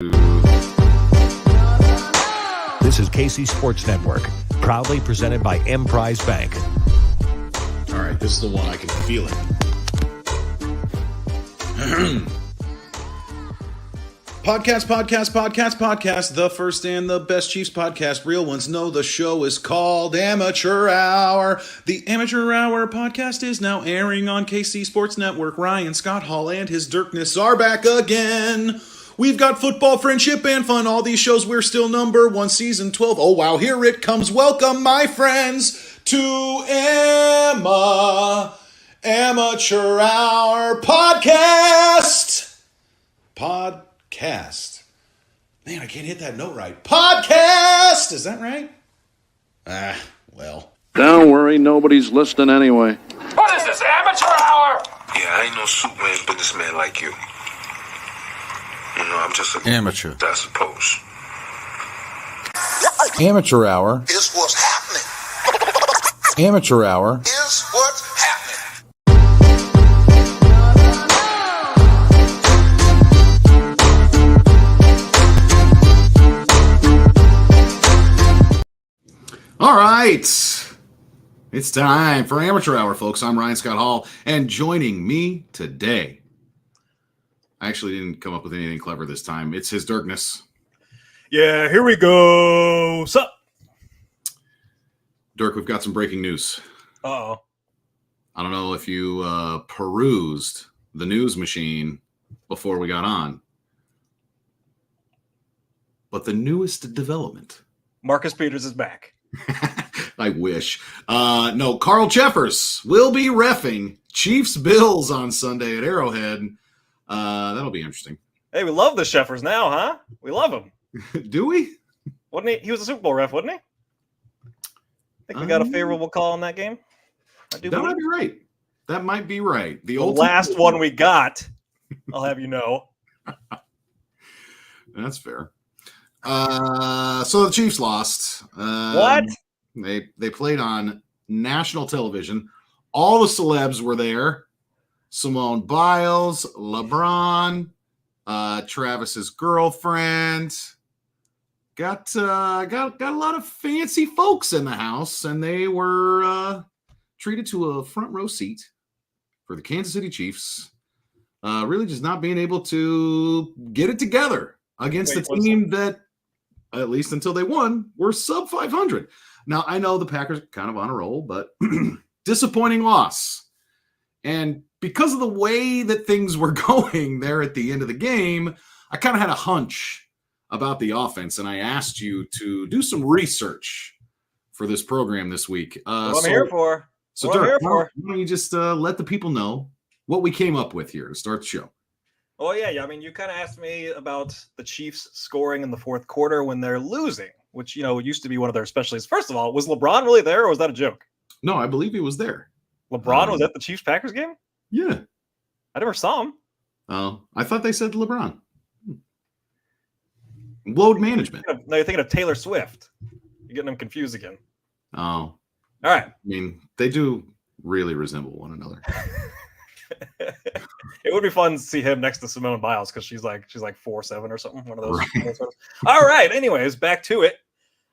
This is KC Sports Network, proudly presented by Emprise Bank. All right, this is the one I can feel it. Podcast. The first and the best Chiefs podcast. Real ones know the show is called Amateur Hour. The Amateur Hour podcast is now airing on KC Sports Network. Ryan Scott Hall and his Dirkness are back again. We've got football, friendship, and fun. All these shows, we're still number one, season 12. Oh, wow, here it comes. Welcome, my friends, to Amateur Hour Podcast. Man, I can't hit that note right. Podcast! Is that right? Well. Don't worry, nobody's listening anyway. What is this, Amateur Hour? Yeah, I ain't no Superman businessman like you. You know, I'm just a amateur, I suppose. Amateur Hour Is what's happening. Amateur Hour Is what's happening. All right. It's time for Amateur Hour, folks. I'm Ryan Scott Hall, and joining me today, I actually didn't come up with anything clever this time. It's his Dirkness. Yeah, here we go. Sup? Dirk, we've got some breaking news. Uh-oh. I don't know if you perused the news machine before we got on, but the newest development. Marcus Peters is back. I wish. No, Carl Cheffers will be reffing Chiefs-Bills on Sunday at Arrowhead. That'll be interesting. Hey, we love the Sheffers now, huh? We love him. Do we? Wasn't he? He was a Super Bowl ref, wasn't he? I think we got a favorable call in that game. That might be right. That might be right. The last one we got, I'll have you know. That's fair. So the Chiefs lost. What? They played on national television. All the celebs were there. Simone Biles, LeBron, Travis's girlfriend. Got a lot of fancy folks in the house, and they were treated to a front row seat for the Kansas City Chiefs. Really just not being able to get it together against a team that, at least until they won, were sub 500. Now, I know the Packers are kind of on a roll, but disappointing loss. And because of the way that things were going there at the end of the game, I kind of had a hunch about the offense, and I asked you to do some research for this program this week. What I'm here for. So, Dirk, why don't you just let the people know what we came up with here to start the show? Oh, yeah. I mean, you kind of asked me about the Chiefs scoring in the fourth quarter when they're losing, which, used to be one of their specialties. First of all, was LeBron really there, or was that a joke? No, I believe he was there. LeBron was at the Chiefs-Packers game? Yeah. I never saw him. Oh, I thought they said LeBron. Load management. No, you're thinking of Taylor Swift. You're getting them confused again. Oh. All right. I mean, they do really resemble one another. It would be fun to see him next to Simone Biles because she's like 4'7" or something. One of those. Right. All right. Anyways, back to it.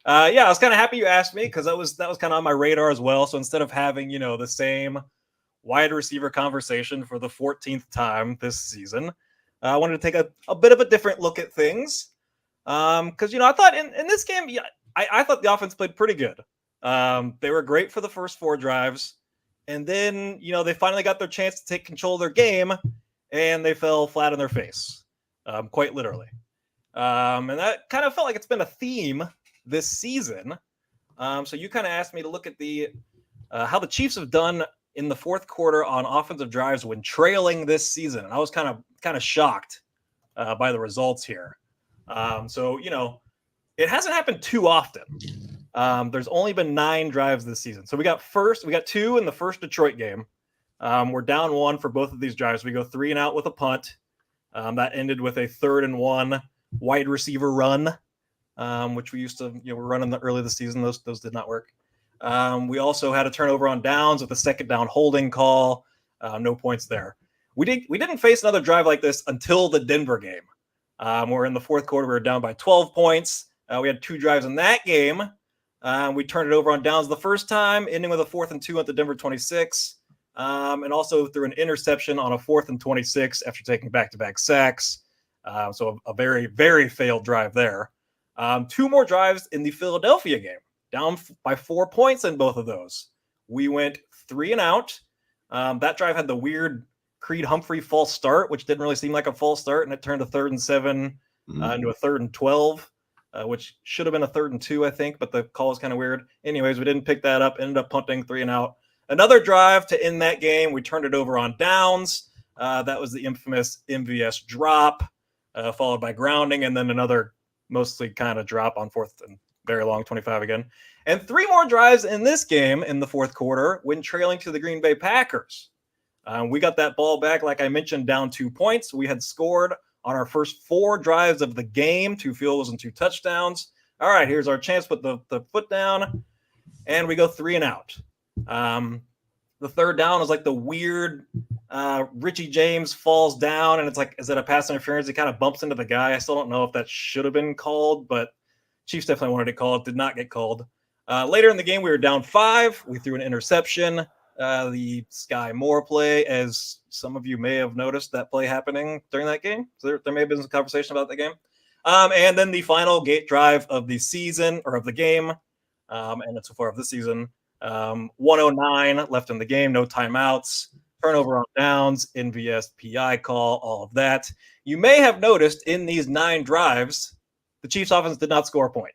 I was kind of happy you asked me because that was kind of on my radar as well. So instead of having the same wide receiver conversation for the 14th time this season, I wanted to take a bit of a different look at things. Because I thought in this game, I thought the offense played pretty good. They were great for the first 4 drives. And then, they finally got their chance to take control of their game, and they fell flat on their face, quite literally. And that kind of felt like it's been a theme this season. So you kind of asked me to look at the how the Chiefs have done in the fourth quarter on offensive drives when trailing this season. And I was kind of shocked by the results here. So it hasn't happened too often. There's only been 9 drives this season. So we got 2 in the first Detroit game. We're down 1 for both of these drives. We go 3 and out with a punt. That ended with a 3rd and 1 wide receiver run, which we used to, run in the early this season. Those did not work. We also had a turnover on downs with a 2nd down holding call. No points there. We didn't face another drive like this until the Denver game. We're in the fourth quarter. We were down by 12 points. We had 2 drives in that game. We turned it over on downs the first time, ending with a 4th and 2 at the Denver 26. And also threw an interception on a 4th and 26 after taking back-to-back sacks. So a very, very failed drive there. 2 more drives in the Philadelphia game, down by 4 points in both of those. We went 3 and out. That drive had the weird Creed Humphrey false start, which didn't really seem like a false start, and it turned a 3rd and 7 into a 3rd and 12, which should have been a 3rd and 2, I think, but the call was kind of weird. Anyways, we didn't pick that up, ended up punting 3 and out. Another drive to end that game. We turned it over on downs. That was the infamous MVS drop, followed by grounding, and then another mostly kind of drop on 4th and very long 25 again. And 3 more drives in this game in the fourth quarter when trailing to the Green Bay Packers. We got that ball back, like I mentioned, down 2 points. We had scored on our first 4 drives of the game, 2 field goals and 2 touchdowns. All right, here's our chance. Put the foot down, and we go 3 and out. The third down is like the weird Richie James falls down, and it's like, is it a pass interference? He kind of bumps into the guy. I still don't know if that should have been called, but Chiefs definitely wanted it called. Did not get called. Later in the game, we were down 5. We threw an interception. The Sky Moore play, as some of you may have noticed that play happening during that game. So there may have been some conversation about that game. And then the final gate drive of the season, or of the game, and so far of the season, 109 left in the game, no timeouts, turnover on downs, NVS PI call, all of that. You may have noticed in these 9 drives, the Chiefs offense did not score a point.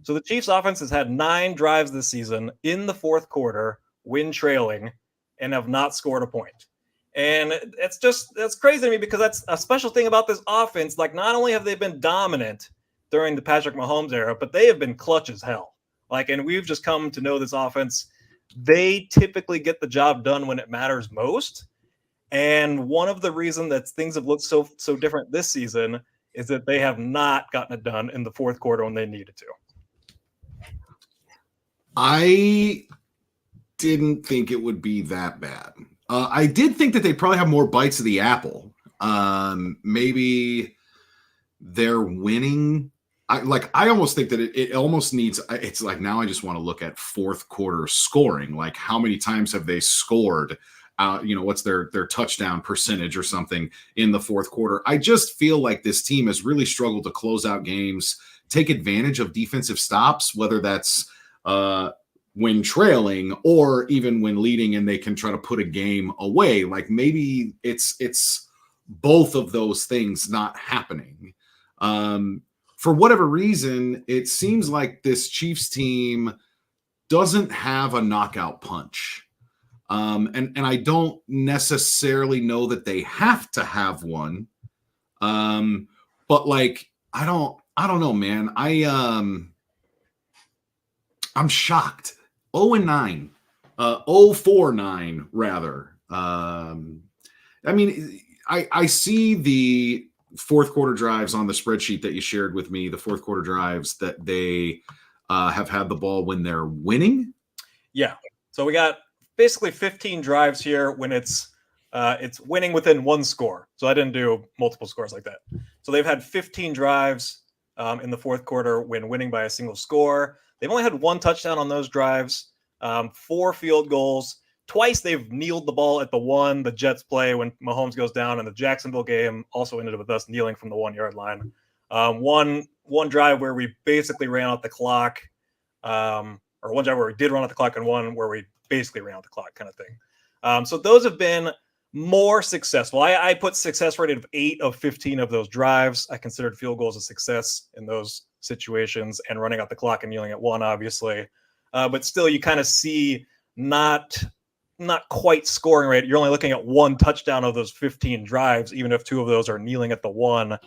So the Chiefs offense has had 9 drives this season in the fourth quarter when trailing and have not scored a point. And that's crazy to me, because that's a special thing about this offense. Like, not only have they been dominant during the Patrick Mahomes era, but they have been clutch as hell. Like, and we've just come to know this offense. They typically get the job done when it matters most. And one of the reasons that things have looked so different this season is that they have not gotten it done in the fourth quarter when they needed to. I didn't think it would be that bad. I did think that they probably have more bites of the apple. Maybe they're winning. I almost think that it almost needs, it's like, now I just want to look at fourth quarter scoring. Like, how many times have they scored? What's their touchdown percentage or something in the fourth quarter? I just feel like this team has really struggled to close out games, take advantage of defensive stops, whether that's when trailing or even when leading, and they can try to put a game away. Like, maybe it's both of those things not happening. For whatever reason, it seems like this Chiefs team doesn't have a knockout punch. And I don't necessarily know that they have to have one. But like, I don't know, man. I'm shocked. 0-9, 0-4-9 rather. I mean, I see the fourth quarter drives on the spreadsheet that you shared with me, the fourth quarter drives that they have had the ball when they're winning. Yeah. So we got basically 15 drives here when it's winning within 1 score. So I didn't do multiple scores like that. So they've had 15 drives in the fourth quarter when winning by a single score. They've only had 1 touchdown on those drives, 4 field goals. Twice they've kneeled the ball at the 1, the Jets play when Mahomes goes down, and the Jacksonville game also ended with us kneeling from the 1-yard line. One drive where we basically ran out the clock, or one drive where we did run out the clock, and one where we basically ran out the clock, kind of thing. So those have been more successful. I put success rate of 8 of 15 of those drives. I considered field goals a success in those situations, and running out the clock and kneeling at 1, obviously. But still, you kind of see not quite scoring rate. You're only looking at 1 touchdown of those 15 drives, even if 2 of those are kneeling at the 1.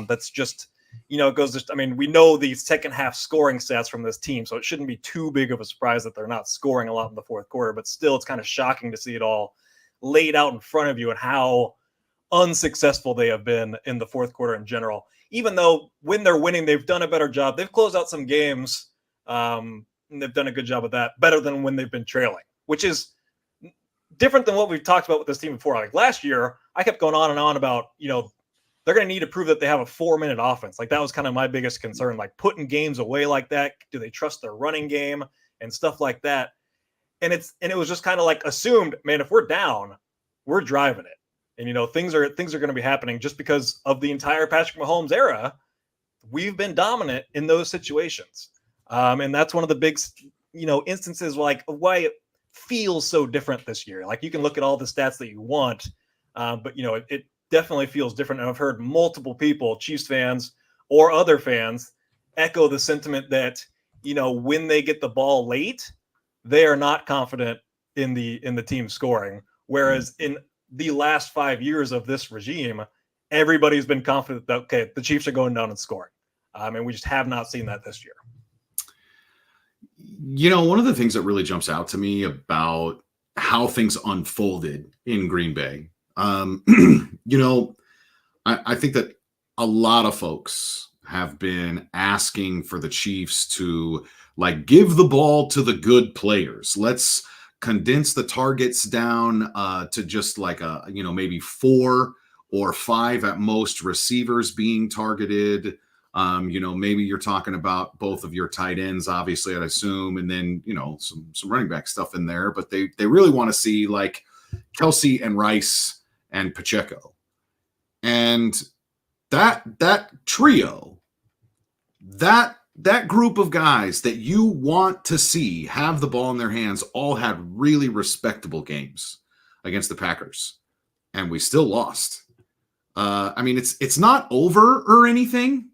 That's just, it goes just, I mean, we know the second half scoring stats from this team, so it shouldn't be too big of a surprise that they're not scoring a lot in the fourth quarter, but still, it's kind of shocking to see it all laid out in front of you and how unsuccessful they have been in the fourth quarter in general. Even though when they're winning, they've done a better job. They've closed out some games, and they've done a good job of that, better than when they've been trailing, which is different than what we've talked about with this team before. Like last year, I kept going on and on about, they're going to need to prove that they have a 4-minute offense. Like that was kind of my biggest concern, like putting games away like that. Do they trust their running game and stuff like that? And it was just kind of like assumed, man, if we're down, we're driving it. And, things are going to be happening just because of the entire Patrick Mahomes era. We've been dominant in those situations. And that's one of the big, instances like why it feels so different this year. Like you can look at all the stats that you want, but it definitely feels different. And I've heard multiple people, Chiefs fans or other fans, echo the sentiment that, when they get the ball late, they are not confident in the team scoring. Whereas in the last 5 years of this regime, everybody's been confident that, okay, the Chiefs are going down and scoring. And we just have not seen that this year. One of the things that really jumps out to me about how things unfolded in Green Bay, I think that a lot of folks have been asking for the Chiefs to give the ball to the good players. Let's condense the targets down to just maybe 4 or 5 at most receivers being targeted. Maybe you're talking about both of your tight ends, obviously, I'd assume, and then, some running back stuff in there. But they really want to see Kelce and Rice and Pacheco. And that trio, that group of guys that you want to see have the ball in their hands all had really respectable games against the Packers. And we still lost. It's not over or anything.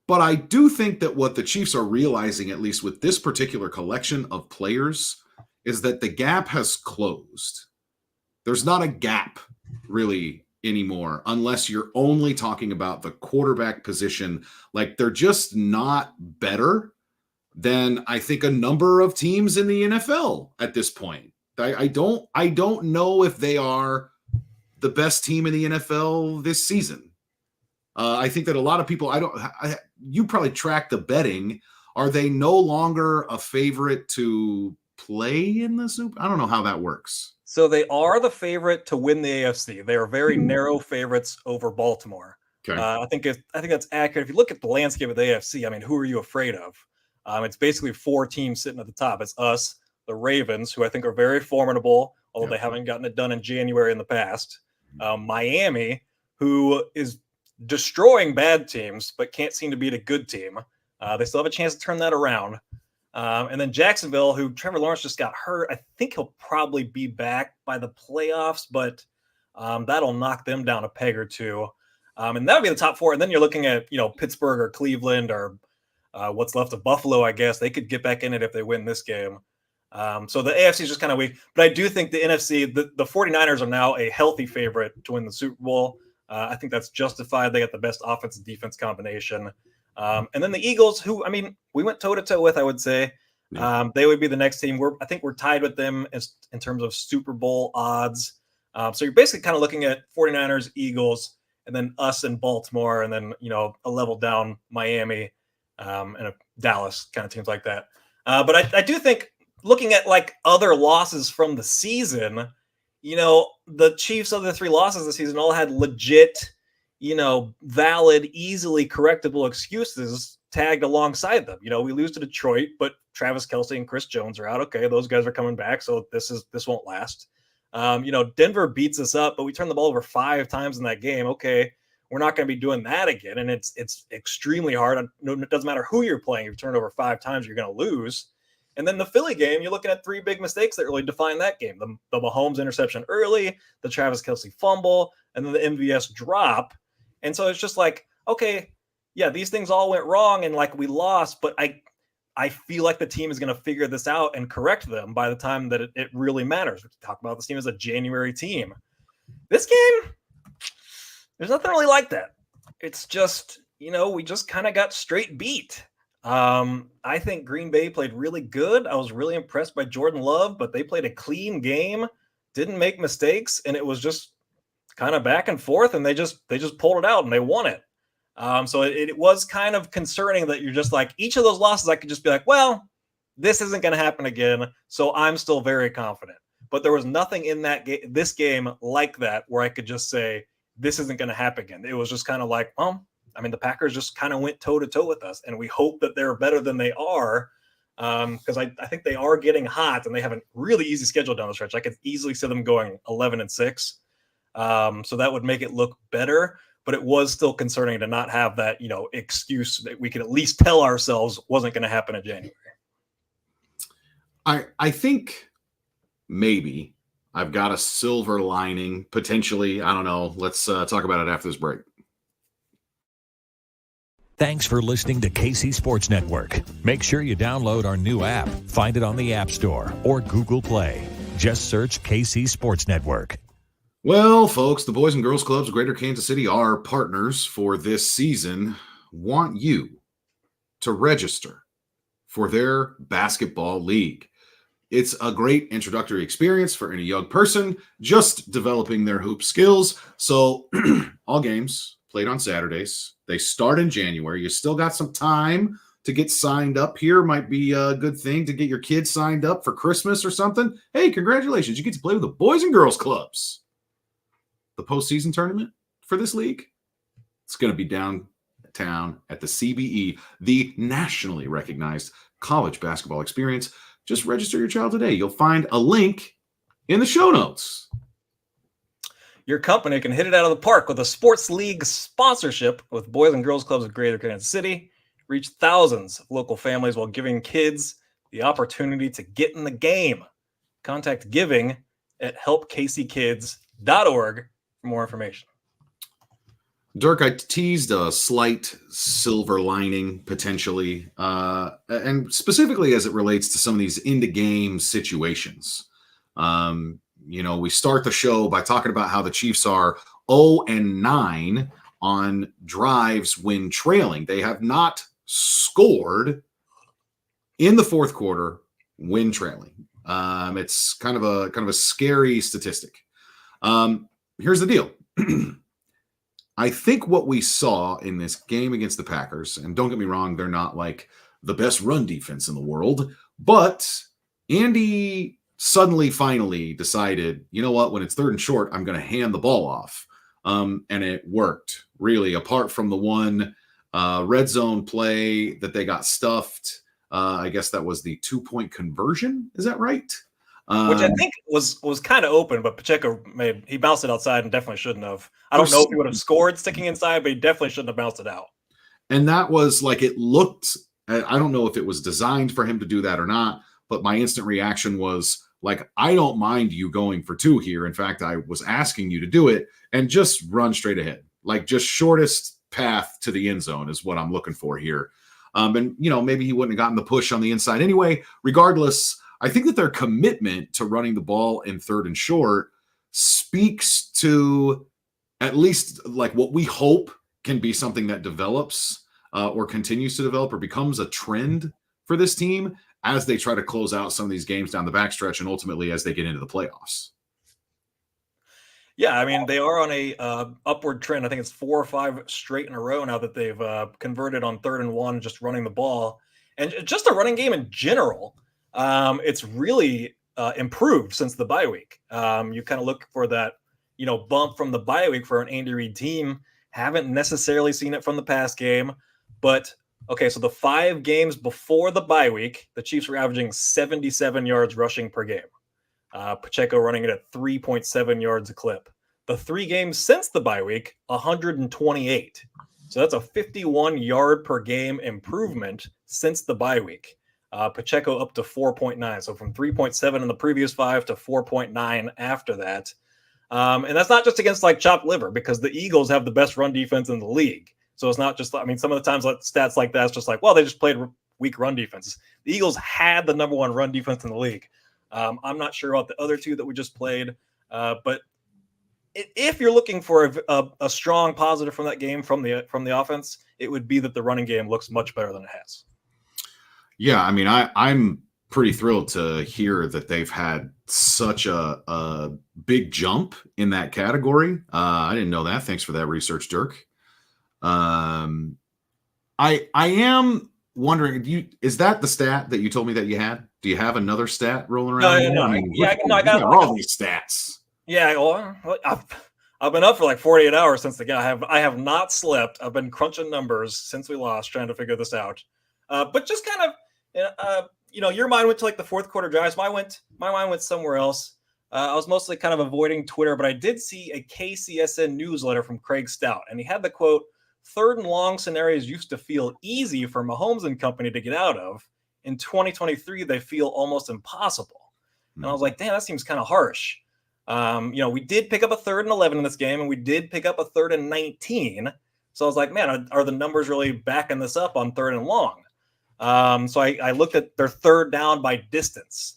But I do think that what the Chiefs are realizing, at least with this particular collection of players, is that the gap has closed. There's not a gap really anymore, unless you're only talking about the quarterback position. They're just not better than I think a number of teams in the NFL at this point. I don't know if they are the best team in the NFL this season. I think that a lot of people, you probably track the betting. Are they no longer a favorite to play in the Super? I don't know how that works. So they are the favorite to win the AFC. They are very narrow favorites over Baltimore. Okay. I think that's accurate. If you look at the landscape of the AFC, who are you afraid of? It's basically 4 teams sitting at the top. It's us, the Ravens, who I think are very formidable, although they haven't gotten it done in January in the past. Miami, who is destroying bad teams, but can't seem to beat a good team. They still have a chance to turn that around. And then Jacksonville, who Trevor Lawrence just got hurt. I think he'll probably be back by the playoffs, but that'll knock them down a peg or two. And that would be the top 4. And then you're looking at, Pittsburgh or Cleveland or what's left of Buffalo, I guess. They could get back in it if they win this game. So the AFC is just kind of weak. But I do think the NFC, the 49ers are now a healthy favorite to win the Super Bowl. I think that's justified. They got the best offense and defense combination. And then the Eagles, who, we went toe-to-toe with, I would say. They would be the next team. I think we're tied with them in terms of Super Bowl odds. So you're basically kind of looking at 49ers, Eagles, and then us and Baltimore, and then, a level down Miami and Dallas, kind of teams like that. But I do think looking at other losses from the season, the Chiefs' other 3 losses this season all had legit, valid, easily correctable excuses tagged alongside them. We lose to Detroit, but Travis Kelce and Chris Jones are out. Okay, those guys are coming back, so this won't last. Denver beats us up, but we turn the ball over 5 times in that game. Okay, we're not going to be doing that again, and it's extremely hard. It doesn't matter who you're playing. If you turn it over 5 times, you're going to lose. And then the Philly game, you're looking at 3 big mistakes that really define that game. The Mahomes interception early, the Travis Kelce fumble, and then the MVS drop. And so it's just okay, yeah, these things all went wrong and we lost, but I feel like the team is going to figure this out and correct them by the time that it really matters. We talk about this team as a January team. This game, there's nothing really like that. It's just, we just kind of got straight beat. I think Green Bay played really good. I was really impressed by Jordan Love, but they played a clean game, didn't make mistakes, and it was just kind of back and forth, and they just pulled it out and they won it. So it was kind of concerning that you're just each of those losses, I could just be well, this isn't going to happen again. So I'm still very confident, but there was nothing in this game like that where I could just say, this isn't going to happen again. It was just kind of like, well, I mean, the Packers just kind of went toe to toe with us, and we hope that they're better than they are. Because I think they are getting hot, and they have a really easy schedule down the stretch. I could easily see them going 11-6. So that would make it look better, but it was still concerning to not have that, excuse that we could at least tell ourselves wasn't going to happen in January. I think maybe I've got a silver lining, potentially. I don't know. Let's talk about it after this break. Thanks for listening to KC Sports Network. Make sure you download our new app. Find it on the App Store or Google Play. Just search KC Sports Network. Well, folks, the Boys and Girls Clubs of Greater Kansas City, our partners for this season, want you to register for their basketball league. It's a great introductory experience for any young person just developing their hoop skills. So all games played on Saturdays. They start in January. You still got some time to get signed up here. Might be a good thing to get your kids signed up for Christmas or something. Hey, congratulations. You get to play with the Boys and Girls Clubs. The postseason tournament for this league, it's going to be downtown at the CBE, the nationally recognized college basketball experience. Just register your child today. You'll find a link in the show notes. Your company can hit it out of the park with a sports league sponsorship with Boys and Girls Clubs of Greater Kansas City. Reach thousands of local families while giving kids the opportunity to get in the game. Contact giving at helpkckids.org for more information. Dirk, I teased a slight silver lining potentially, and specifically as it relates to some of these in-the-game situations. We start the show by talking about how the Chiefs are 0-9 on drives when trailing. They have not scored in the fourth quarter when trailing. It's kind of a scary statistic. Here's the deal. I think what we saw in this game against the Packers, and don't get me wrong, they're not like the best run defense in the world, but Andy suddenly finally decided, you know what, when it's third and short, I'm going to hand the ball off. And it worked, really, apart from the one red zone play that they got stuffed. I guess that was the 2-point conversion. Is that right? Which I think was kind of open, but Pacheco he bounced it outside and definitely shouldn't have. I don't know if he would have scored sticking inside, but he definitely shouldn't have bounced it out. And that was like, it looked, I don't know if it was designed for him to do that or not, but my instant reaction was like, I don't mind you going for two here. In fact, I was asking you to do it and just run straight ahead. Like, just shortest path to the end zone is what I'm looking for here. And maybe he wouldn't have gotten the push on the inside anyway. Regardless, I think that their commitment to running the ball in third and short speaks to at least like what we hope can be something that develops or continues to develop or becomes a trend for this team as they try to close out some of these games down the backstretch and ultimately as they get into the playoffs. Yeah, I mean, they are on a upward trend. I think it's 4 or 5 straight in a row now that they've converted on 3rd and 1, just running the ball. And just a running game in general, it's really improved since the bye week. You kind of look for that, bump from the bye week for an Andy Reid team. Haven't necessarily seen it from the past game. But, okay, so the 5 games before the bye week, the Chiefs were averaging 77 yards rushing per game. Pacheco running it at 3.7 yards a clip. The 3 games since the bye week, 128. So that's a 51 yard per game improvement since the bye week. Pacheco up to 4.9. So from 3.7 in the previous 5 to 4.9 after that. And that's not just against like chopped liver, because the Eagles have the best run defense in the league. So it's not just, some of the times stats like that, it's just like, well, they just played weak run defenses. The Eagles had the number 1 run defense in the league. I'm not sure about the other 2 that we just played, but if you're looking for a strong positive from that game from the offense, it would be that the running game looks much better than it has. Yeah, I'm pretty thrilled to hear that they've had such a big jump in that category. I didn't know that. Thanks for that research, Dirk. I am wondering, is that the stat that you told me that you had? Do you have another stat rolling around? No. I got all these stats. Yeah, well, I've been up for like 48 hours since the game. I have not slept. I've been crunching numbers since we lost, trying to figure this out. But just kind of, your mind went to like the fourth quarter drives. My mind went somewhere else. I was mostly kind of avoiding Twitter, but I did see a KCSN newsletter from Craig Stout, and he had the quote, "Third and long scenarios used to feel easy for Mahomes and company to get out of. In 2023, they feel almost impossible." And I was like, damn, that seems kind of harsh. We did pick up a 3rd and 11 in this game, and we did pick up a 3rd and 19. So I was like, man, are the numbers really backing this up on 3rd and long? So I looked at their 3rd down by distance.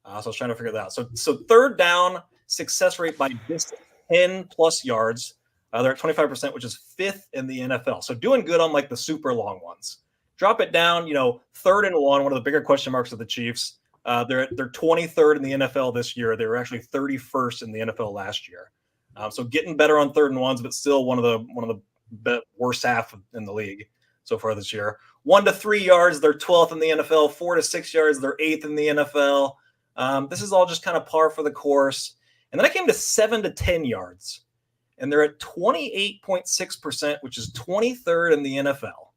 So I was trying to figure that out. So 3rd down success rate by distance, 10 plus yards. They're at 25%, which is 5th in the NFL. So doing good on like the super long ones. Drop it down, 3rd and 1, one of the bigger question marks of the Chiefs. They're 23rd in the NFL this year. They were actually 31st in the NFL last year. So getting better on 3rd and 1s, but still one of the worst half in the league so far this year. 1 to 3 yards, they're 12th in the NFL. 4 to 6 yards, they're 8th in the NFL. This is all just kind of par for the course. And then I came to 7 to 10 yards, and they're at 28.6%, which is 23rd in the NFL.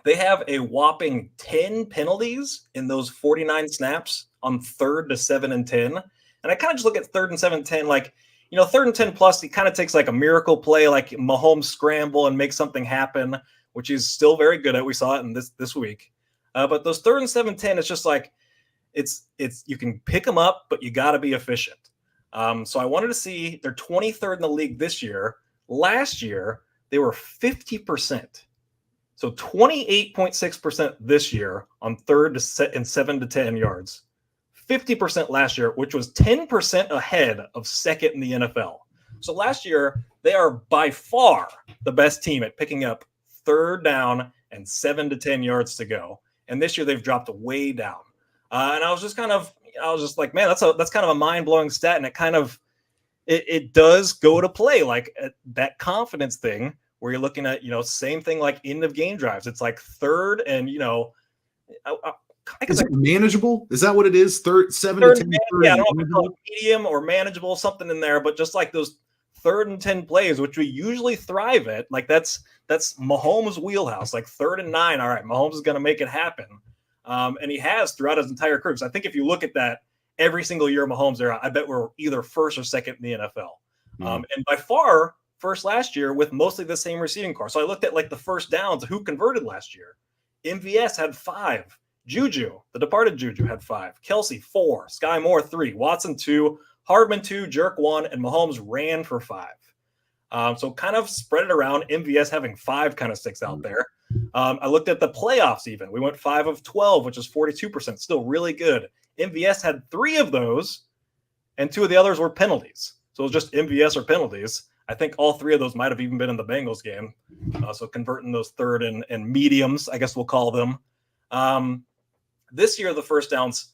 They have a whopping 10 penalties in those 49 snaps on 3rd to 7 and 10. And I kind of just look at 3rd and 7, 10, like, 3rd and 10 plus, it kind of takes like a miracle play, like Mahomes scramble and make something happen, which he's still very good at. We saw it in this week. But those 3rd and 7, 10, it's just like, it's you can pick them up, but you got to be efficient. So I wanted to see, they're 23rd in the league this year. Last year, they were 50%. So 28.6% this year on 3rd and 7 to 10 yards. 50% last year, which was 10% ahead of 2nd in the NFL. So last year, they are by far the best team at picking up 3rd down and 7 to 10 yards to go. And this year, they've dropped way down. And I was just like, man, that's kind of a mind-blowing stat. And it kind of, it does go to play, like that confidence thing, where you're looking at, same thing like end of game drives. It's like 3rd and, I guess is it manageable? Is that what it is? 7 to 10. Yeah, I don't know if it's called medium or manageable, something in there, but just like those 3rd and 10 plays, which we usually thrive at, like that's Mahomes' wheelhouse, like 3rd and 9. All right, Mahomes is going to make it happen. And he has throughout his entire career. So I think if you look at that every single year Mahomes era, I bet we're either 1st or 2nd in the NFL. And by far, 1st last year with mostly the same receiving core. So I looked at like the first downs, who converted last year. MVS had 5. Juju, the departed Juju, had 5. Kelce, 4. Sky Moore, 3. Watson, 2. Hardman, 2. Jerk, 1. And Mahomes ran for 5. So kind of spread it around. MVS having 5 kind of sticks out there. I looked at the playoffs even. We went 5 of 12, which is 42%. Still really good. MVS had 3 of those, and 2 of the others were penalties. So it was just MVS or penalties. I think all 3 of those might have even been in the Bengals game. So converting those 3rd and mediums, I guess we'll call them. This year, the first downs,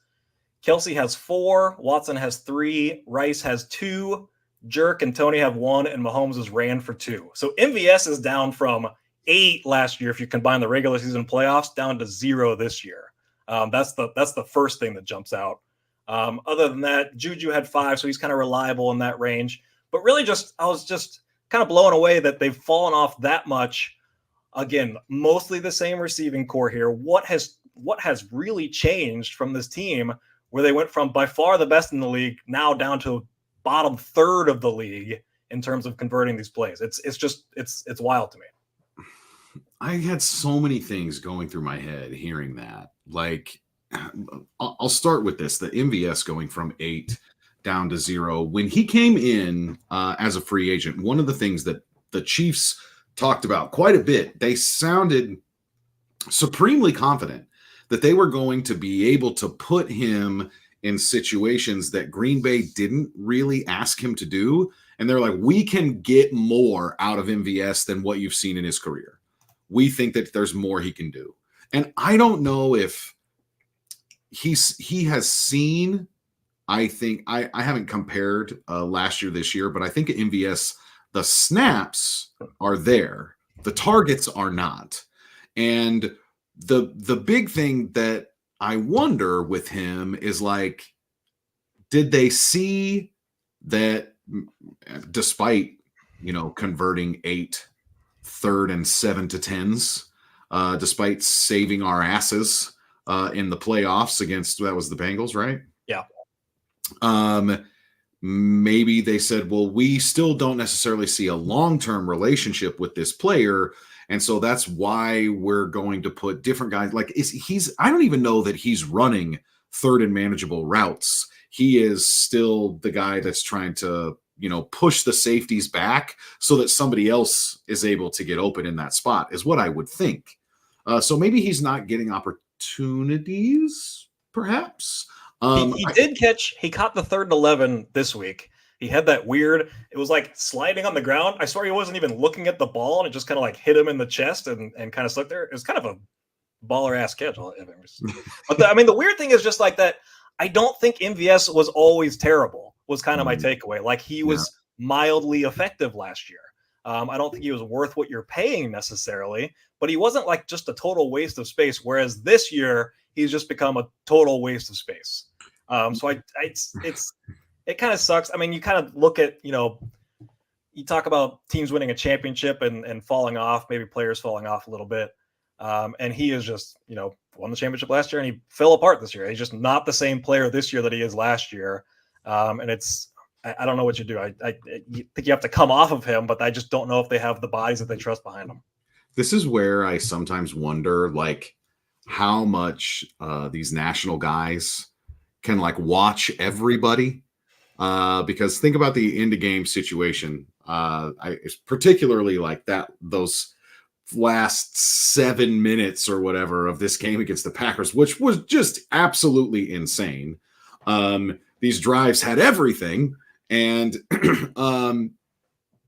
Kelce has 4, Watson has 3, Rice has 2, Jerk and Tony have 1, and Mahomes has ran for 2. So MVS is down from 8 last year, if you combine the regular season playoffs, down to 0 this year. That's the first thing that jumps out. Other than that, Juju had 5, so he's kind of reliable in that range. But really I was just kind of blown away that they've fallen off that much. Again, mostly the same receiving core here. What has really changed from this team where they went from by far the best in the league now down to bottom 3rd of the league in terms of converting these plays? It's wild to me. I had so many things going through my head hearing that. Like, I'll start with this: the MVS going from 8 down to 0. When he came in as a free agent, one of the things that the Chiefs talked about quite a bit, they sounded supremely confident that they were going to be able to put him in situations that Green Bay didn't really ask him to do. And they're like, we can get more out of MVS than what you've seen in his career. We think that there's more he can do. And I don't know if he has seen, I think, I haven't compared last year, this year, but I think at MVS, the snaps are there. The targets are not. And the big thing that I wonder with him is, like, did they see that despite, converting 8 3rd and 7 to 10s, despite saving our asses in the playoffs against, that was the Bengals, right? Yeah. Maybe they said, well, we still don't necessarily see a long-term relationship with this player. And so that's why we're going to put different guys. Like I don't even know that he's running 3rd and manageable routes. He is still the guy that's trying to, push the safeties back so that somebody else is able to get open in that spot, is what I would think. So maybe he's not getting opportunities, perhaps. He caught the 3rd and 11 this week. He had that weird, it was like sliding on the ground. I swear he wasn't even looking at the ball, and it just kind of like hit him in the chest and kind of stuck there. It was kind of a baller ass catch. But the weird thing is just like that. I don't think MVS was always terrible, was kind of my takeaway. Like he was mildly effective last year. I don't think he was worth what you're paying necessarily, but he wasn't like just a total waste of space. Whereas this year, he's just become a total waste of space. So it kind of sucks. I mean, you kind of look at, you talk about teams winning a championship and falling off, maybe players falling off a little bit. And he is just, won the championship last year and he fell apart this year. He's just not the same player this year that he is last year. And I don't know what you do. I think you have to come off of him, but I just don't know if they have the bodies that they trust behind him. This is where I sometimes wonder, like, how much these national guys can like watch everybody, because think about the end of game situation. Particularly like those last 7 minutes or whatever of this game against the Packers, which was just absolutely insane. These drives had everything, and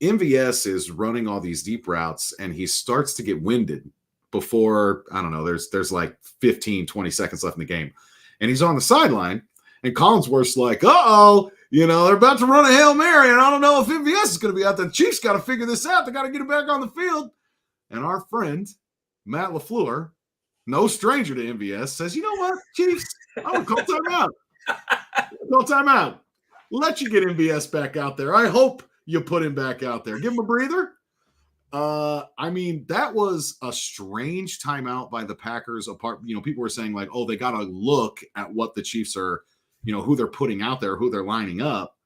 MVS is running all these deep routes, and he starts to get winded before, I don't know, there's like 15, 20 seconds left in the game. And he's on the sideline, and Collinsworth's like, they're about to run a Hail Mary, and I don't know if MVS is going to be out there. The Chiefs got to figure this out. They got to get it back on the field. And our friend, Matt LaFleur, no stranger to MVS, says, you know what, Chiefs, I would call timeout. Call timeout. Let you get MVS back out there. I hope you put him back out there. Give him a breather. That was a strange timeout by the Packers. Apart, people were saying like, oh, they got to look at what the Chiefs are, who they're putting out there, who they're lining up.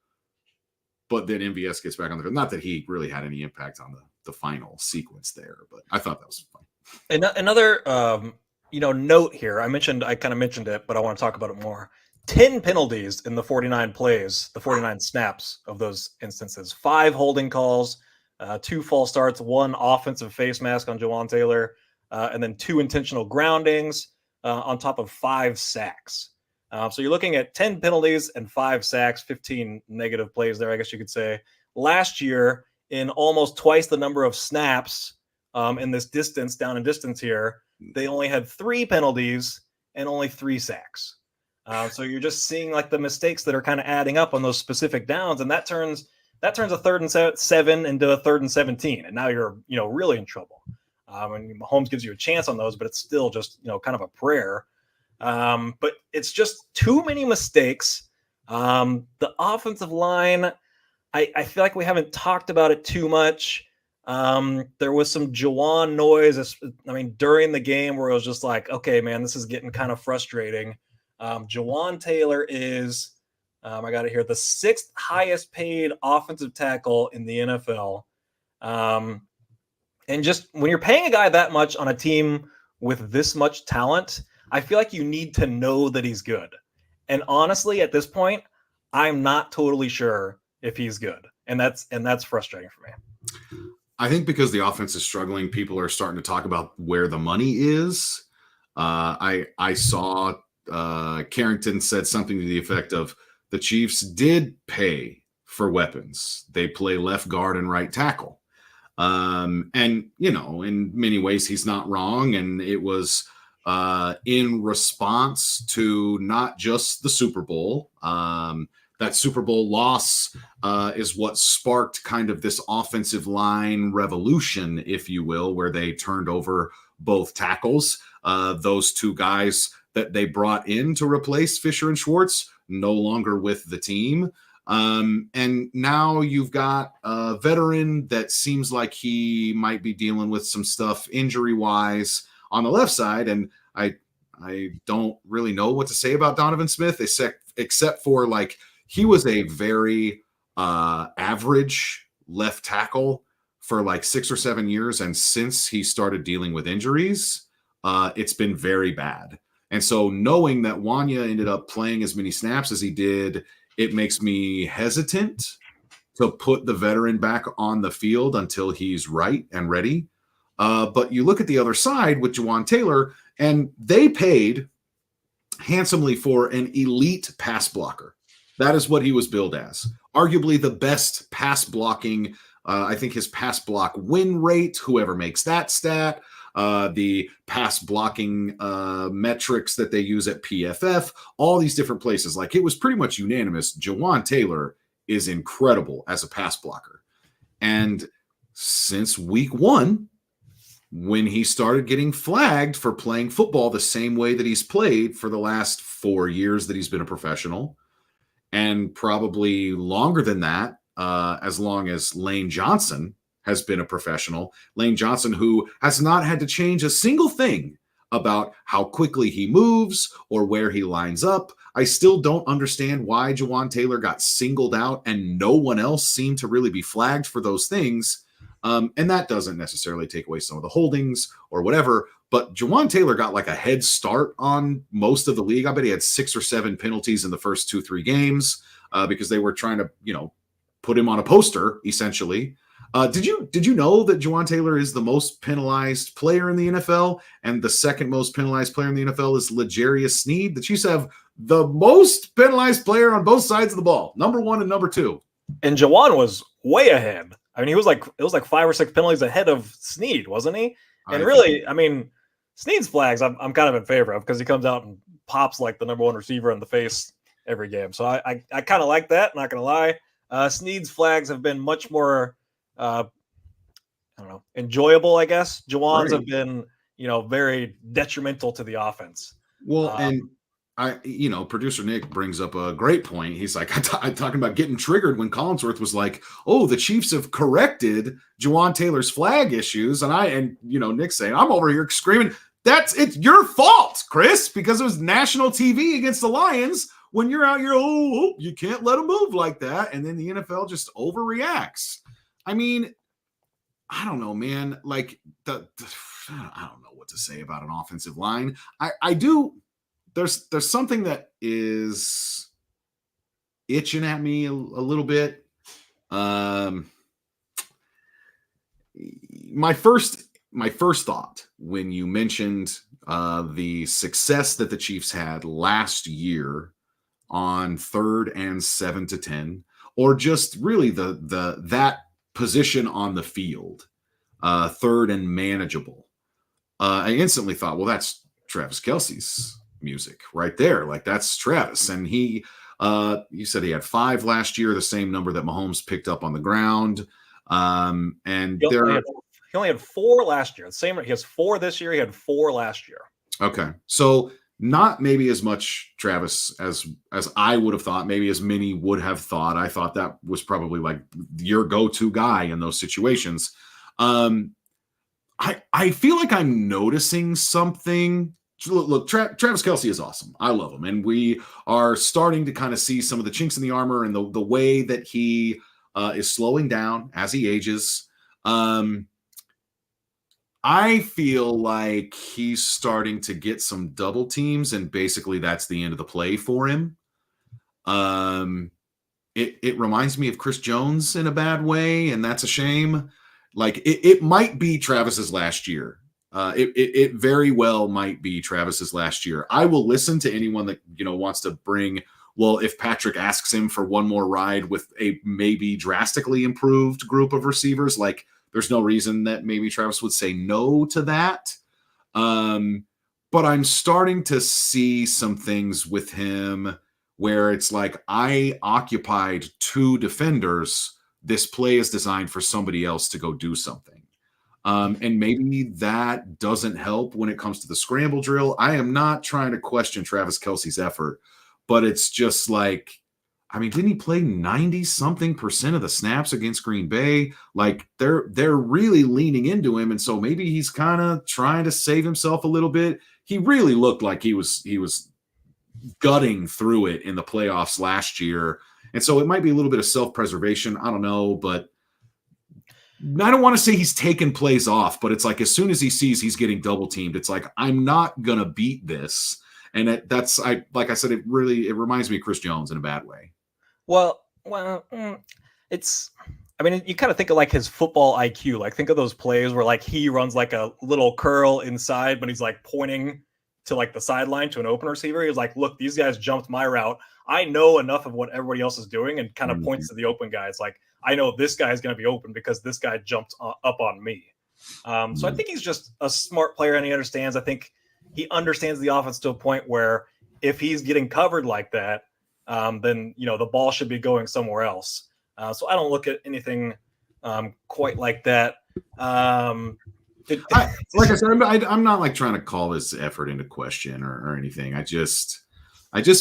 But then MVS gets back on the field. Not that he really had any impact on the final sequence there, but I thought that was fun. And another, note here. I kind of mentioned it, but I want to talk about it more. 10 penalties in the 49 plays, the 49 snaps of those instances. 5 holding calls. 2 false starts, 1 offensive face mask on Jawan Taylor, and then 2 intentional groundings on top of 5 sacks. So you're looking at 10 penalties and 5 sacks, 15 negative plays there, I guess you could say. Last year, in almost twice the number of snaps in this distance, down in distance here, they only had 3 penalties and only 3 sacks. So you're just seeing like the mistakes that are kind of adding up on those specific downs, and that turns a 3rd and 7 into a 3rd and 17, and now you're really in trouble. And Mahomes gives you a chance on those, but it's still just kind of a prayer. But it's just too many mistakes. The offensive line, I feel like we haven't talked about it too much. There was some Jawan noise. During the game where it was just like, okay, man, this is getting kind of frustrating. Jawan Taylor is. I got it here. The 6th highest paid offensive tackle in the NFL. And just when you're paying a guy that much on a team with this much talent, I feel like you need to know that he's good. And honestly, at this point, I'm not totally sure if he's good. And that's frustrating for me. I think because the offense is struggling, people are starting to talk about where the money is. I saw Carrington said something to the effect of, the Chiefs did pay for weapons. They play left guard and right tackle. And, in many ways, he's not wrong. And it was in response to not just the Super Bowl. That Super Bowl loss is what sparked kind of this offensive line revolution, if you will, where they turned over both tackles. Those 2 guys that they brought in to replace Fisher and Schwartz no longer with the team. And now you've got a veteran that seems like he might be dealing with some stuff injury-wise on the left side. And I don't really know what to say about Donovan Smith, except for like he was a very average left tackle for like 6 or 7 years. And since he started dealing with injuries, it's been very bad. And so knowing that Wanya ended up playing as many snaps as he did, it makes me hesitant to put the veteran back on the field until he's right and ready. But you look at the other side with Jawaan Taylor, and they paid handsomely for an elite pass blocker. That is what he was billed as. Arguably the best pass blocking. I think his pass block win rate, whoever makes that stat, the pass blocking metrics that they use at PFF, all these different places. Like it was pretty much unanimous. Jawaan Taylor is incredible as a pass blocker. And since week 1, when he started getting flagged for playing football the same way that he's played for the last 4 years that he's been a professional, and probably longer than that, as long as Lane Johnson has been a professional. Lane Johnson, who has not had to change a single thing about how quickly he moves or where he lines up. I still don't understand why Jawaan Taylor got singled out and no one else seemed to really be flagged for those things. And that doesn't necessarily take away some of the holdings or whatever, but Jawaan Taylor got like a head start on most of the league. I bet he had 6 or 7 penalties in the first 2-3 games because they were trying to, put him on a poster essentially. Did you know that Jawaan Taylor is the most penalized player in the NFL, and the second most penalized player in the NFL is L'Jarius Sneed? The Chiefs have the most penalized player on both sides of the ball, number 1 and number 2. And Jawaan was way ahead. I mean, it was like 5 or 6 penalties ahead of Sneed, wasn't he? And Sneed's flags I'm kind of in favor of because he comes out and pops like the number 1 receiver in the face every game. So I kind of like that, not going to lie. Sneed's flags have been much more enjoyable, I guess. Jawan's have been, very detrimental to the offense. Well, and producer Nick brings up a great point. He's like, I'm talking about getting triggered when Collinsworth was like, oh, the Chiefs have corrected Jawaan Taylor's flag issues. And Nick's saying, I'm over here screaming, it's your fault, Chris, because it was national TV against the Lions. When you're out here, you can't let them move like that. And then the NFL just overreacts. I mean, I don't know, man. Like I don't know what to say about an offensive line. I do. There's something that is itching at me a little bit. My first thought when you mentioned the success that the Chiefs had last year on 3rd and 7 to 10, or just really that position on the field, 3rd and manageable. I instantly thought, well, that's Travis Kelce's music right there. Like that's Travis. And he, you said he had 5 last year, the same number that Mahomes picked up on the ground. And he only had 4 last year. He has 4 this year. He had 4 last year. Okay. So not maybe as much Travis as I would have thought, maybe as many would have thought. I thought that was probably like your go-to guy in those situations. I feel like I'm noticing something. Look, Travis Kelce is awesome. I love him. And we are starting to kind of see some of the chinks in the armor and the way that he is slowing down as he ages. I feel like he's starting to get some double teams, and basically that's the end of the play for him. It reminds me of Chris Jones in a bad way, and that's a shame. Like it might be Travis's last year. It very well might be Travis's last year. I will listen to anyone that wants to bring. Well, if Patrick asks him for one more ride with a maybe drastically improved group of receivers, like. There's no reason that maybe Travis would say no to that. But I'm starting to see some things with him where it's like I occupied 2 defenders. This play is designed for somebody else to go do something. And maybe that doesn't help when it comes to the scramble drill. I am not trying to question Travis Kelce's effort, but it's just like I mean, didn't he play 90-something% of the snaps against Green Bay? Like they're really leaning into him, and so maybe he's kind of trying to save himself a little bit. He really looked like he was gutting through it in the playoffs last year, and so it might be a little bit of self-preservation. I don't know, but I don't want to say he's taken plays off, but it's like as soon as he sees he's getting double teamed, it's like I'm not gonna beat this, and like I said, it reminds me of Chris Jones in a bad way. Well, it's. I mean, you kind of think of like his football IQ. Like, think of those plays where like he runs like a little curl inside, but he's like pointing to like the sideline to an open receiver. He's like, "Look, these guys jumped my route. I know enough of what everybody else is doing," and kind of points to the open guy. It's like, I know this guy is going to be open because this guy jumped up on me. So I think he's just a smart player, and he understands. I think he understands the offense to a point where if he's getting covered like that, then the ball should be going somewhere else. So I don't look at anything quite like that. Like I said, I'm not like trying to call this effort into question or anything. I just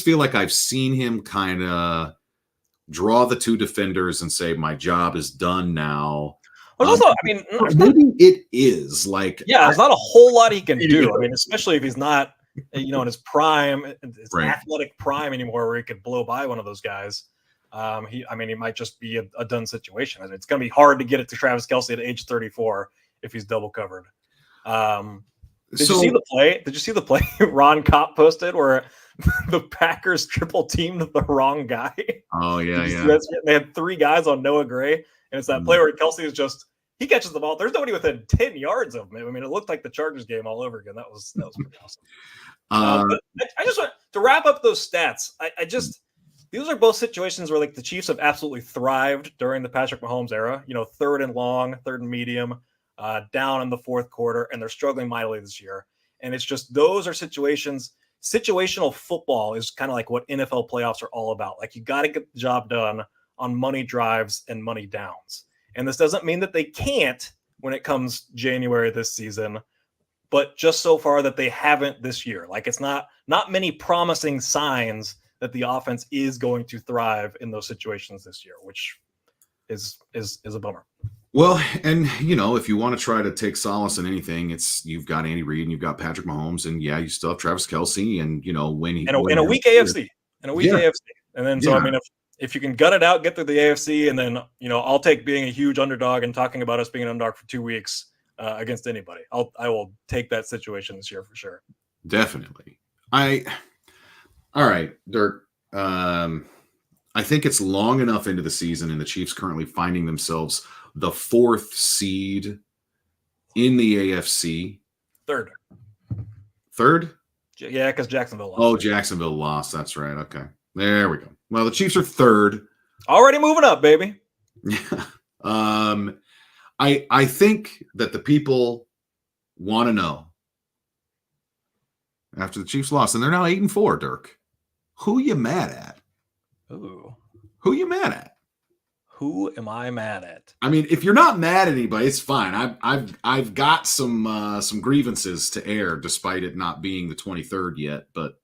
feel like I've seen him kind of draw the two defenders and say, my job is done now. But also, I mean, maybe it is like, there's not a whhe lot he can do. I mean, especially if he's not, in his prime, his athletic prime anymore, where he could blow by one of those guys. He might just be a done situation. I mean, it's going to be hard to get it to Travis Kelce at age 34 if he's double covered. Did you see the play? Did you see the play Ron Kopp posted where the Packers triple teamed the wrong guy? Oh yeah. They had three guys on Noah Gray, and it's that play where Kelce is he catches the ball. There's nobody within 10 yards of him. I mean, it looked like the Chargers game all over again. That was pretty awesome. But I just want to wrap up those stats. These are both situations where like the Chiefs have absolutely thrived during the Patrick Mahomes era. 3rd and long, 3rd and medium, down in the 4th quarter, and they're struggling mightily this year. And it's just those are situations. Situational football is kind of like what NFL playoffs are all about. Like you got to get the job done on money drives and money downs. And this doesn't mean that they can't when it comes January this season, but just so far that they haven't this year. Like it's not many promising signs that the offense is going to thrive in those situations this year, which is a bummer. Well, and if you want to try to take solace in anything, you've got Andy Reid and you've got Patrick Mahomes, and you still have Travis Kelce, and in a weak AFC, and then so I mean, if you can gut it out, get through the AFC, and then I'll take being a huge underdog and talking about us being an underdog for 2 weeks against anybody. I will take that situation this year for sure. Definitely. All right, Dirk. I think it's long enough into the season, and the Chiefs currently finding themselves the 4th seed in the AFC. Third? Yeah, because Jacksonville lost. Oh, Jacksonville lost. That's right. Okay. There we go. Well, the Chiefs are 3rd. Already moving up, baby. Yeah. I think that the people want to know after the Chiefs lost, and they're now 8-4, Dirk. Who you mad at? Ooh. Who you mad at? Who am I mad at? I mean, if you're not mad at anybody, it's fine. I've got some grievances to air, despite it not being the 23rd yet. But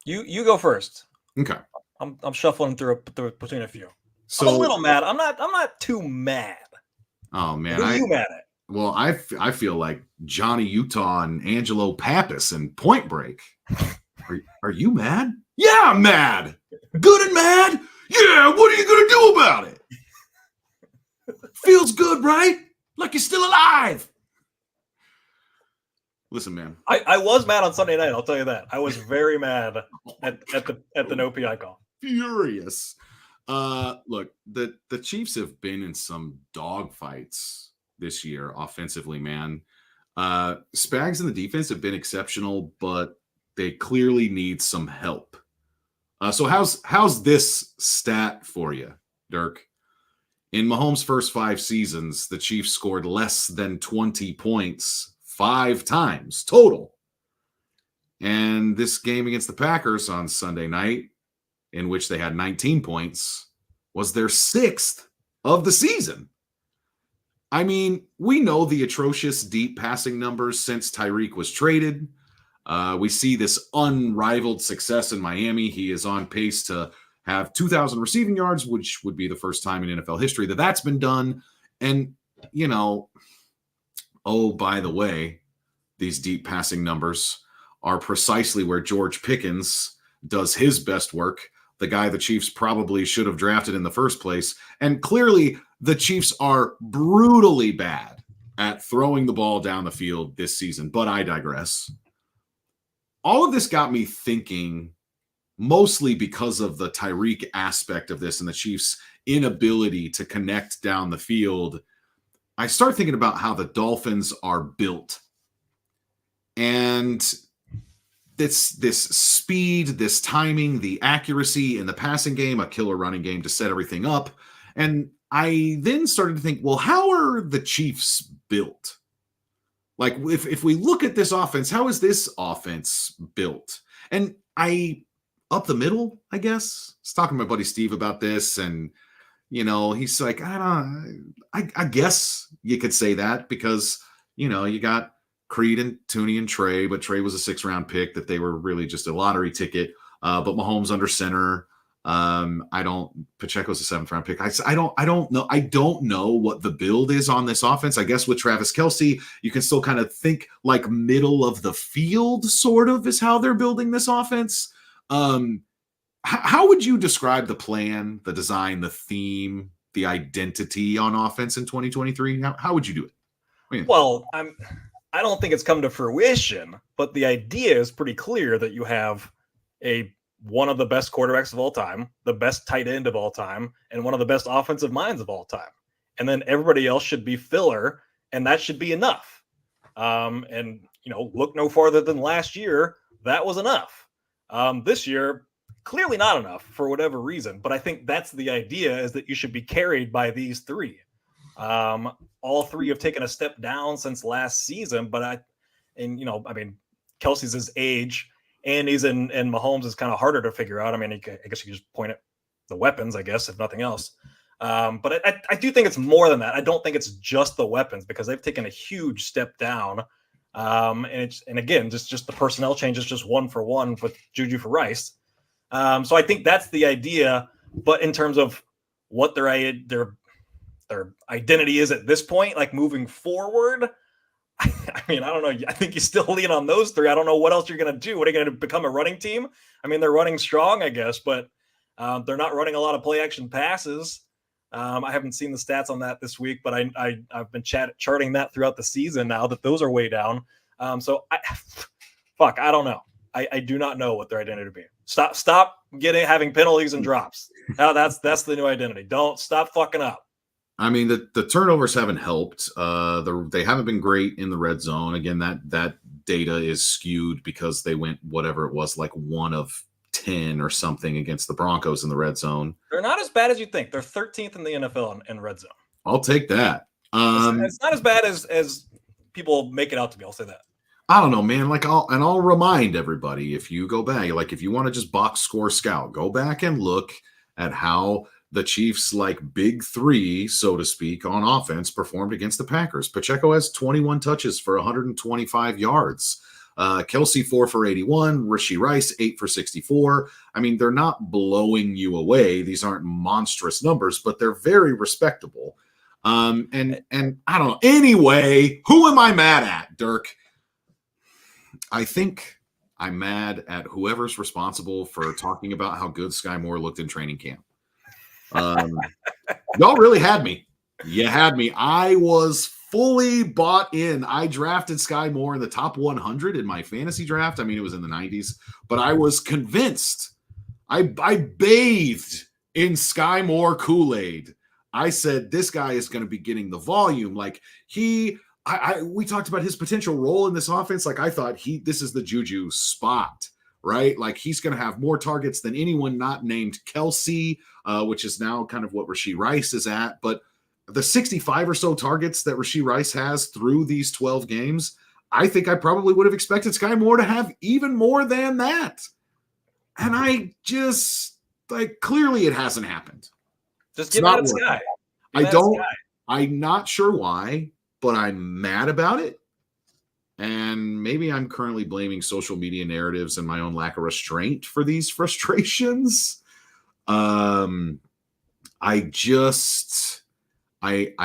you go first. Okay. I'm shuffling through between a few. So I'm a little mad. I'm not too mad. Oh man, who are you mad at? Well, I feel like Johnny Utah and Angelo Pappas in Point Break. Are you mad? Yeah, I'm mad. Good and mad. Yeah, what are you gonna do about it? Feels good, right? Like you're still alive. Listen, man. I was mad on Sunday night. I'll tell you that. I was very mad at the no PI call. Furious. Look, the Chiefs have been in some dog fights this year offensively, man. Spags and the defense have been exceptional, but they clearly need some help. So how's this stat for you, Dirk? In Mahomes' first 5 seasons, the Chiefs scored less than 20 points 5 times total. And this game against the Packers on Sunday night, in which they had 19 points, was their 6th of the season. I mean, we know the atrocious deep passing numbers since Tyreek was traded. We see this unrivaled success in Miami. He is on pace to have 2,000 receiving yards, which would be the first time in NFL history that that's been done. And, you know, oh, by the way, these deep passing numbers are precisely where George Pickens does his best work, the guy the Chiefs probably should have drafted in the first place. And clearly the Chiefs are brutally bad at throwing the ball down the field this season, but I digress. All of this got me thinking, mostly because of the Tyreek aspect of this and the Chiefs' inability to connect down the field. I start thinking about how the Dolphins are built. And this speed, this timing, the accuracy in the passing game, a killer running game to set everything up. And I then started to think, well, how are the Chiefs built? Like, if we look at this offense, how is this offense built? And up the middle, I guess. I was talking to my buddy Steve about this, and, you know, he's like, I guess you could say that because, you know, you got Creed and Tooney and Trey, but Trey was a 6th-round pick that they were really just a lottery ticket. But Mahomes under center. Pacheco's a 7th-round pick. I don't know. I don't know what the build is on this offense. I guess with Travis Kelce, you can still kind of think like middle of the field, sort of, is how they're building this offense. How would you describe the plan, the design, the theme, the identity on offense in 2023? How would you do it? Well, I don't think it's come to fruition, but the idea is pretty clear that you have one of the best quarterbacks of all time, the best tight end of all time, and one of the best offensive minds of all time. And then everybody else should be filler, and that should be enough. And, you know, look no farther than last year. That was enough. This year, clearly not enough for whatever reason. But I think that's the idea, is that you should be carried by these three. All three have taken a step down since last season, but Kelce's his age, and he's and Mahomes is kind of harder to figure out. I mean, I guess you can just point at the weapons, I guess, if nothing else. But I do think it's more than that. I don't think it's just the weapons, because they've taken a huge step down. And again, just the personnel change is just 1-for-1 with Juju for Rice. So I think that's the idea. But in terms of what their identity is at this point, like moving forward, I mean, I don't know. I think you still lean on those three. I don't know what else you're going to do. What are you going to become, a running team? I mean, they're running strong, I guess, but they're not running a lot of play action passes. I haven't seen the stats on that this week, but I've been charting that throughout the season now that those are way down. I don't know. I do not know what their identity would be. Stop having penalties and drops. That's the new identity. Don't stop fucking up. I mean, the turnovers haven't helped. They haven't been great in the red zone. Again, that data is skewed because they went whatever it was, like 1 of 10 or something against the Broncos in the red zone. They're not as bad as you think. They're 13th in the NFL in red zone. I'll take that. It's not as bad as people make it out to be. I'll say that. I don't know, man. I'll remind everybody, if you go back, like if you want to just box score scout, go back and look at how the Chiefs, like big three, so to speak, on offense performed against the Packers. Pacheco has 21 touches for 125 yards. Kelce 4 for 81. Rashee Rice 8 for 64. I mean, they're not blowing you away. These aren't monstrous numbers, but they're very respectable. And I don't know. Anyway, who am I mad at, Dirk? I think I'm mad at whoever's responsible for talking about how good Sky Moore looked in training camp. Y'all really had me. You had me. I was fully bought in. I drafted Sky Moore in the top 100 in my fantasy draft. I mean, it was in the 90s, but I was convinced. I bathed in Sky Moore Kool-Aid. I said, this guy is going to be getting the volume. Like we talked about his potential role in this offense. Like I thought this is the Juju spot, right? Like he's going to have more targets than anyone not named Kelce, which is now kind of what Rashee Rice is at. But the 65 or so targets that Rashee Rice has through these 12 games, I think I probably would have expected Sky Moore to have even more than that. And I just, clearly it hasn't happened. Just get mad at Sky. I'm not sure why, but I'm mad about it. And maybe I'm currently blaming social media narratives and my own lack of restraint for these frustrations. I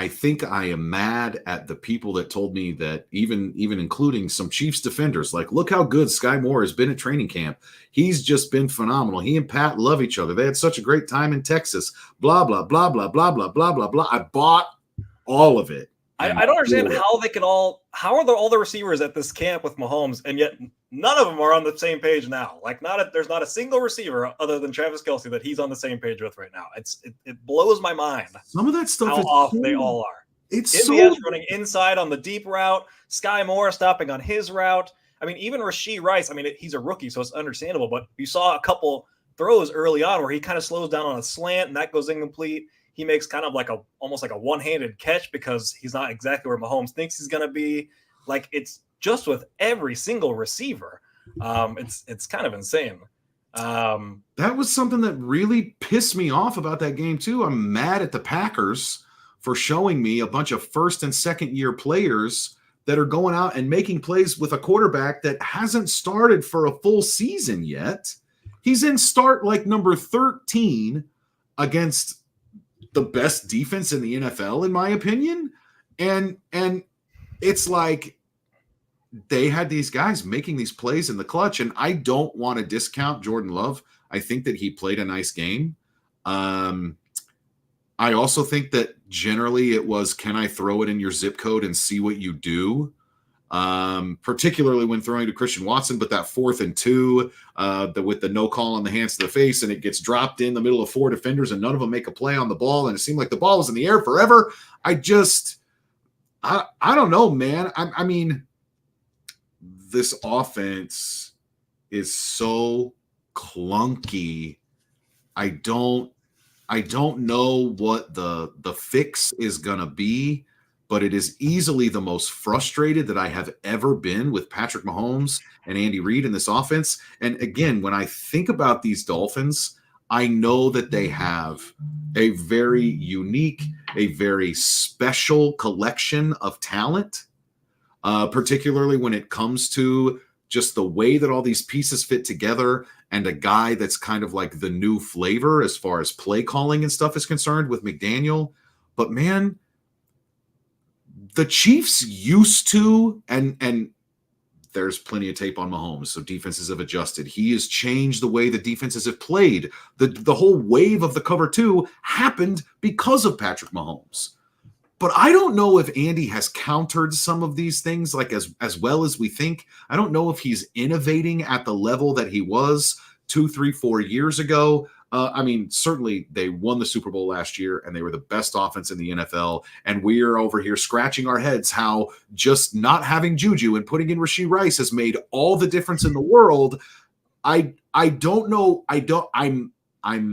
think I am mad at the people that told me that, even including some Chiefs defenders, like, look how good Sky Moore has been at training camp. He's just been phenomenal. He and Pat love each other. They had such a great time in Texas. Blah, blah, blah, blah, blah, blah, blah, blah, blah. I bought all of it. I don't understand how are all the receivers at this camp with Mahomes, and yet none of them are on the same page now. Like, there's not a single receiver other than Travis Kelce that he's on the same page with right now. It blows my mind. Some of that stuff how off they all are. It's MVS running inside on the deep route, Sky Moore stopping on his route. I mean, even Rashee Rice. I mean, he's a rookie, so it's understandable. But you saw a couple throws early on where he kind of slows down on a slant, and that goes incomplete. He makes kind of almost like a one-handed catch because he's not exactly where Mahomes thinks he's going to be. Like, it's just with every single receiver. It's kind of insane. That was something that really pissed me off about that game too. I'm mad at the Packers for showing me a bunch of first and second year players that are going out and making plays with a quarterback that hasn't started for a full season yet. He's in start like number 13 against the best defense in the NFL, in my opinion. And it's like they had these guys making these plays in the clutch, and I don't want to discount Jordan Love. I think that he played a nice game. I also think that generally it was, can I throw it in your zip code and see what you do? Particularly when throwing to Christian Watson, but that 4th and 2 with the no call on the hands to the face, and it gets dropped in the middle of 4 defenders and none of them make a play on the ball, and it seemed like the ball was in the air forever. I don't know, man. I mean, this offense is so clunky. I don't know what the fix is gonna be, but it is easily the most frustrated that I have ever been with Patrick Mahomes and Andy Reid in this offense. And again, when I think about these Dolphins, I know that they have a very unique, a very special collection of talent, particularly when it comes to just the way that all these pieces fit together, and a guy that's kind of like the new flavor as far as play calling and stuff is concerned with McDaniel. But man, the Chiefs used to, and there's plenty of tape on Mahomes, so defenses have adjusted. He has changed the way the defenses have played. The whole wave of the cover 2 happened because of Patrick Mahomes. But I don't know if Andy has countered some of these things like as well as we think. I don't know if he's innovating at the level that he was 2, 3, 4 years ago. I mean, certainly they won the Super Bowl last year and they were the best offense in the NFL. And we're over here scratching our heads how just not having Juju and putting in Rashee Rice has made all the difference in the world. I don't know. I'm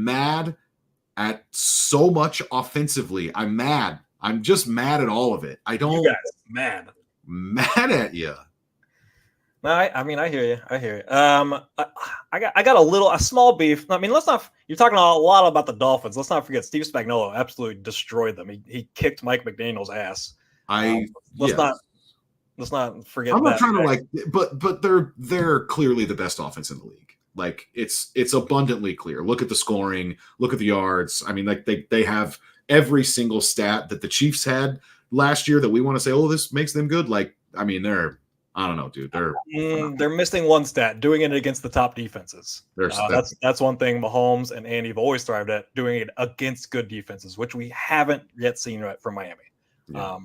mad at so much offensively. I'm mad. I'm just mad at all of it. You guys mad at you. No, I mean, I hear you. I got a small beef. I mean, you're talking a lot about the Dolphins. Let's not forget Steve Spagnuolo absolutely destroyed them. He kicked Mike McDaniel's ass. Let's not forget. I'm not trying to but they're clearly the best offense in the league. Like it's abundantly clear. Look at the scoring, look at the yards. I mean, like they have every single stat that the Chiefs had last year that we want to say, oh, this makes them good. Like, I mean, I don't know, dude. They're missing one stat, doing it against the top defenses. That's one thing Mahomes and Andy have always thrived at, doing it against good defenses, which we haven't yet seen from Miami. Yeah.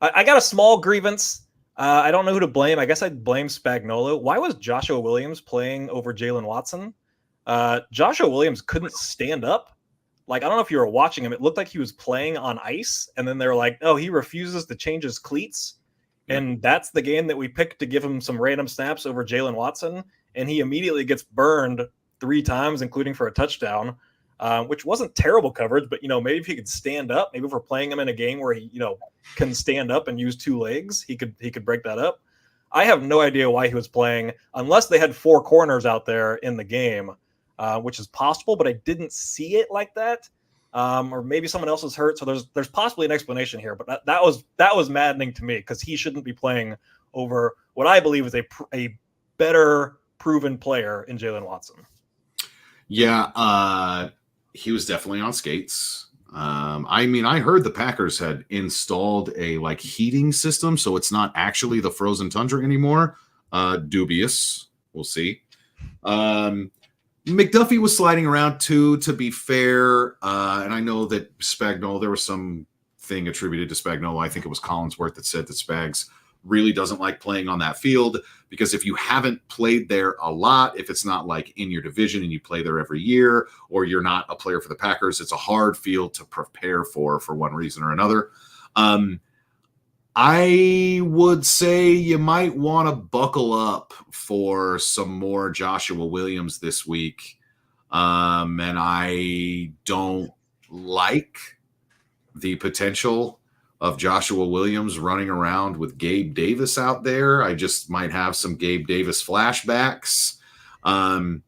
I got a small grievance. I don't know who to blame. I guess I'd blame Spagnuolo. Why was Joshua Williams playing over Jalen Watson? Joshua Williams couldn't stand up. Like, I don't know if you were watching him. It looked like he was playing on ice, and then they were like, oh, he refuses to change his cleats. And that's the game that we picked to give him some random snaps over Jalen Watson. And he immediately gets burned 3 times, including for a touchdown, which wasn't terrible coverage. But, maybe if he could stand up, maybe if we're playing him in a game where he, can stand up and use 2 legs, he could break that up. I have no idea why he was playing unless they had 4 corners out there in the game, which is possible, but I didn't see it like that. Or maybe someone else was hurt. So there's possibly an explanation here, but that was maddening to me because he shouldn't be playing over what I believe is a better proven player in Jalen Watson. Yeah. he was definitely on skates. I mean, I heard the Packers had installed a like heating system, so it's not actually the frozen tundra anymore. Dubious. We'll see. McDuffie was sliding around too, to be fair. And I know that Spagnuolo, there was some thing attributed to Spagnuolo. I think it was Collinsworth that said that Spags really doesn't like playing on that field because if you haven't played there a lot, if it's not like in your division and you play there every year, or you're not a player for the Packers, it's a hard field to prepare for one reason or another. I would say you might want to buckle up for some more Joshua Williams this week. And I don't like the potential of Joshua Williams running around with Gabe Davis out there. I just might have some Gabe Davis flashbacks. Dirk,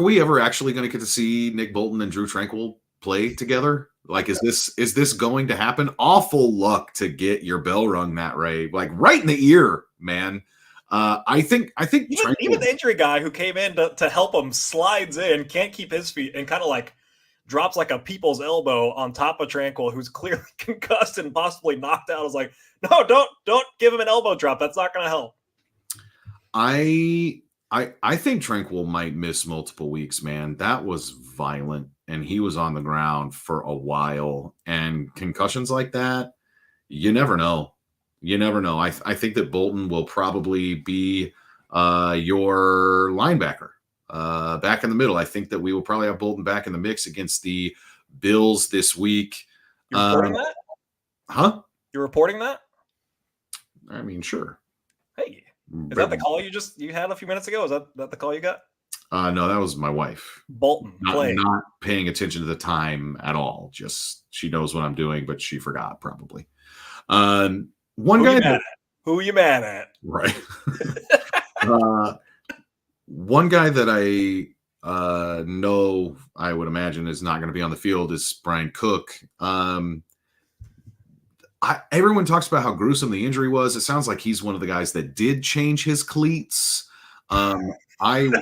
are we ever actually going to get to see Nick Bolton and Drew Tranquill play together? Like, is this going to happen? Awful luck to get your bell rung that way, like right in the ear, man. I think even the injury guy who came in to help him slides in, can't keep his feet, and kind of like drops like a people's elbow on top of Tranquill, who's clearly concussed and possibly knocked out. I was like, no, don't give him an elbow drop. That's not going to help. I think Tranquill might miss multiple weeks, man. That was violent, and he was on the ground for a while. And concussions like that, you never know. You never know. I think that Bolton will probably be your linebacker back in the middle. I think that we will probably have Bolton back in the mix against the Bills this week. You're reporting that? Huh? You're reporting that? I mean, sure. Hey, is that the call you had a few minutes ago? Is that the call you got? No, that was my wife. Bolton not paying attention to the time at all. Just she knows what I'm doing, but she forgot probably. One guy. Who are you mad at? Right. One guy that I know I would imagine is not going to be on the field is Brian Cook. Everyone talks about how gruesome the injury was. It sounds like he's one of the guys that did change his cleats. Are you a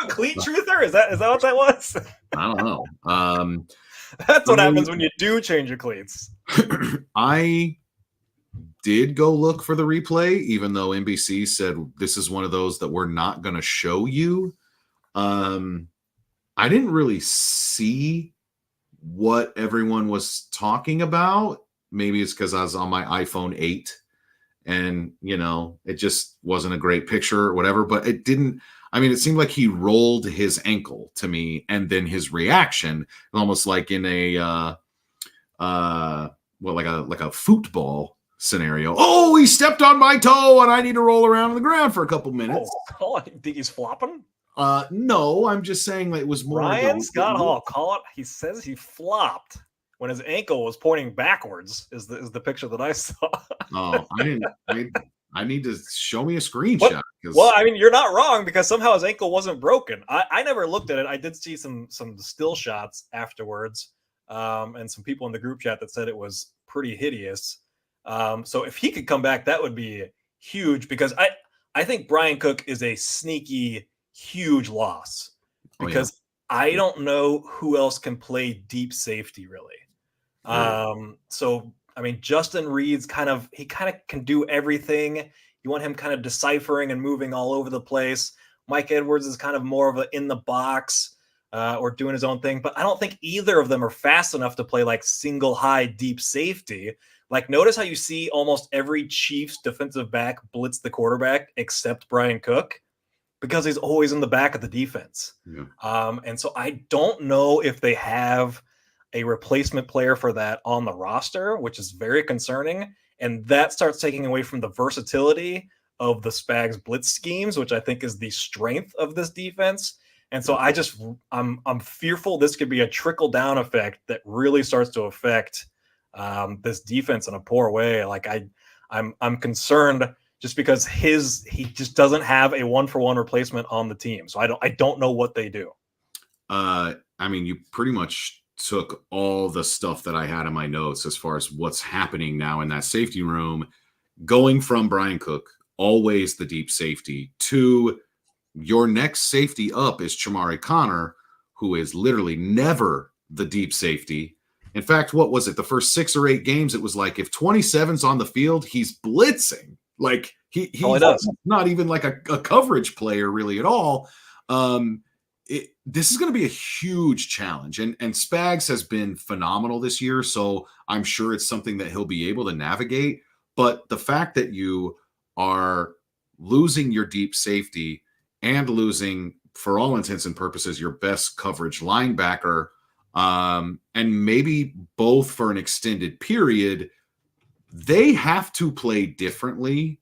cleat truther? Is that what that was? I don't know. That's what happens when you do change your cleats. I did go look for the replay, even though NBC said this is one of those that we're not going to show you. I didn't really see what everyone was talking about. Maybe it's because I was on my iPhone 8 and, it just wasn't a great picture or whatever, but it didn't. I mean, it seemed like he rolled his ankle to me, and then his reaction, almost like in a like a football scenario. Oh, he stepped on my toe, and I need to roll around on the ground for a couple minutes. Oh, I think he's flopping. No, I'm just saying that it was more. Ryan Scott Hall, call it. He says he flopped when his ankle was pointing backwards. Is the picture that I saw? Oh, I didn't. I need to show me a screenshot. Well, I mean, you're not wrong because somehow his ankle wasn't broken. I never looked at it. I did see some still shots afterwards, and some people in the group chat that said it was pretty hideous. So if he could come back, that would be huge because I think Brian Cook is a sneaky, huge loss because I don't know who else can play deep safety really. So I mean, Justin Reed's kind of can do everything. You want him kind of deciphering and moving all over the place. Mike Edwards is kind of more of a in the box or doing his own thing, but I don't think either of them are fast enough to play like single high deep safety. Like notice how you see almost every Chiefs defensive back blitz the quarterback except Brian Cook because he's always in the back of the defense. Yeah. And so I don't know if they have a replacement player for that on the roster, which is very concerning. And that starts taking away from the versatility of the Spags blitz schemes, which I think is the strength of this defense. And so I'm fearful this could be a trickle down effect that really starts to affect this defense in a poor way. Like I'm concerned just because he just doesn't have a 1-for-1 replacement on the team. So I don't know what they do. I mean, you pretty much took all the stuff that I had in my notes as far as what's happening now in that safety room, going from Brian Cook always the deep safety. 2, your next safety up is Chamari Connor, who is literally never the deep safety. In fact, what was it? The first 6 or 8 games, it was like if 27's on the field, he's blitzing. Like he's not even like a coverage player really at all. This is going to be a huge challenge. And Spags has been phenomenal this year, so I'm sure it's something that he'll be able to navigate. But the fact that you are losing your deep safety and losing, for all intents and purposes, your best coverage linebacker, and maybe both for an extended period, they have to play differently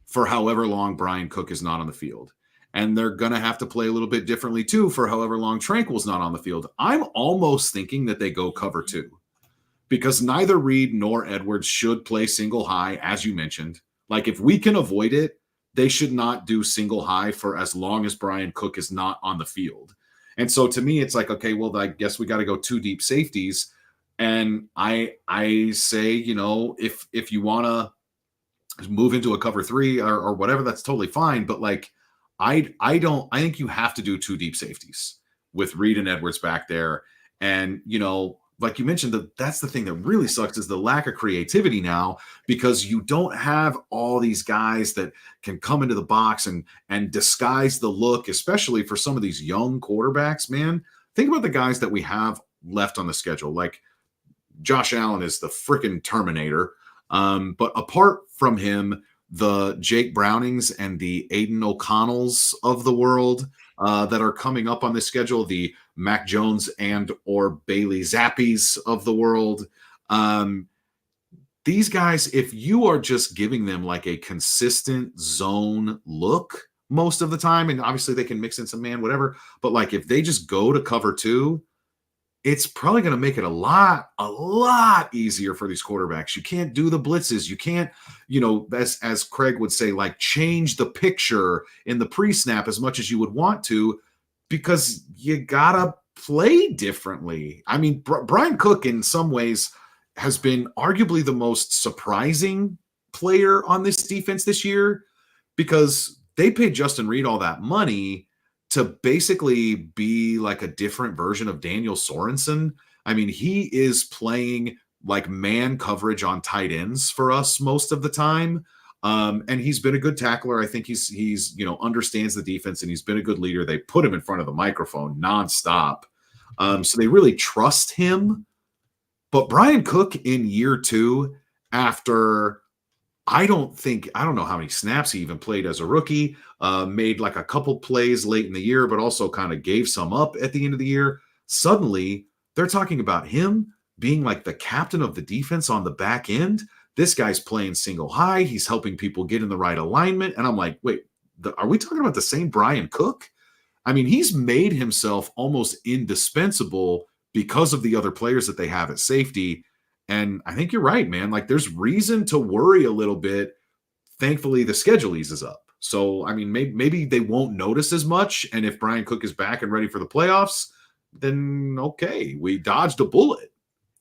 for however long Brian Cook is not on the field. And they're going to have to play a little bit differently too for however long Tranquil's not on the field. I'm almost thinking that they go cover 2 because neither Reed nor Edwards should play single high, as you mentioned. Like if we can avoid it, they should not do single high for as long as Brian Cook is not on the field. And so to me, it's like, okay, well, I guess we got to go 2 deep safeties. And I say, if you want to move into a cover 3 or whatever, that's totally fine. But like, I think you have to do 2 deep safeties with Reed and Edwards back there. And, like you mentioned, that's the thing that really sucks is the lack of creativity now, because you don't have all these guys that can come into the box and disguise the look, especially for some of these young quarterbacks, man. Think about the guys that we have left on the schedule. Like Josh Allen is the freaking Terminator. But apart from him, the Jake Brownings and the Aiden O'Connells of the world that are coming up on this schedule, the Mac Jones and or Bailey Zappies of the world. These guys, if you are just giving them like a consistent zone look most of the time, and obviously they can mix in some man, whatever, but like if they just go to cover 2, it's probably going to make it a lot easier for these quarterbacks. You can't do the blitzes. You can't, as Craig would say, like change the picture in the pre-snap as much as you would want to, because you got to play differently. I mean, Brian Cook in some ways has been arguably the most surprising player on this defense this year, because they paid Justin Reed all that money to basically be like a different version of Daniel Sorensen. I mean, he is playing like man coverage on tight ends for us most of the time. And he's been a good tackler. I think he's understands the defense, and he's been a good leader. They put him in front of the microphone nonstop. So they really trust him. But Brian Cook in year 2, after I don't know how many snaps he even played as a rookie, made like a couple plays late in the year, but also kind of gave some up at the end of the year. Suddenly they're talking about him being like the captain of the defense on the back end. This guy's playing single high. He's helping people get in the right alignment. And I'm like, wait, are we talking about the same Brian Cook? I mean, he's made himself almost indispensable because of the other players that they have at safety. And I think you're right, man. Like there's reason to worry a little bit. Thankfully, the schedule eases up. So, I mean, maybe they won't notice as much. And if Brian Cook is back and ready for the playoffs, then okay, we dodged a bullet.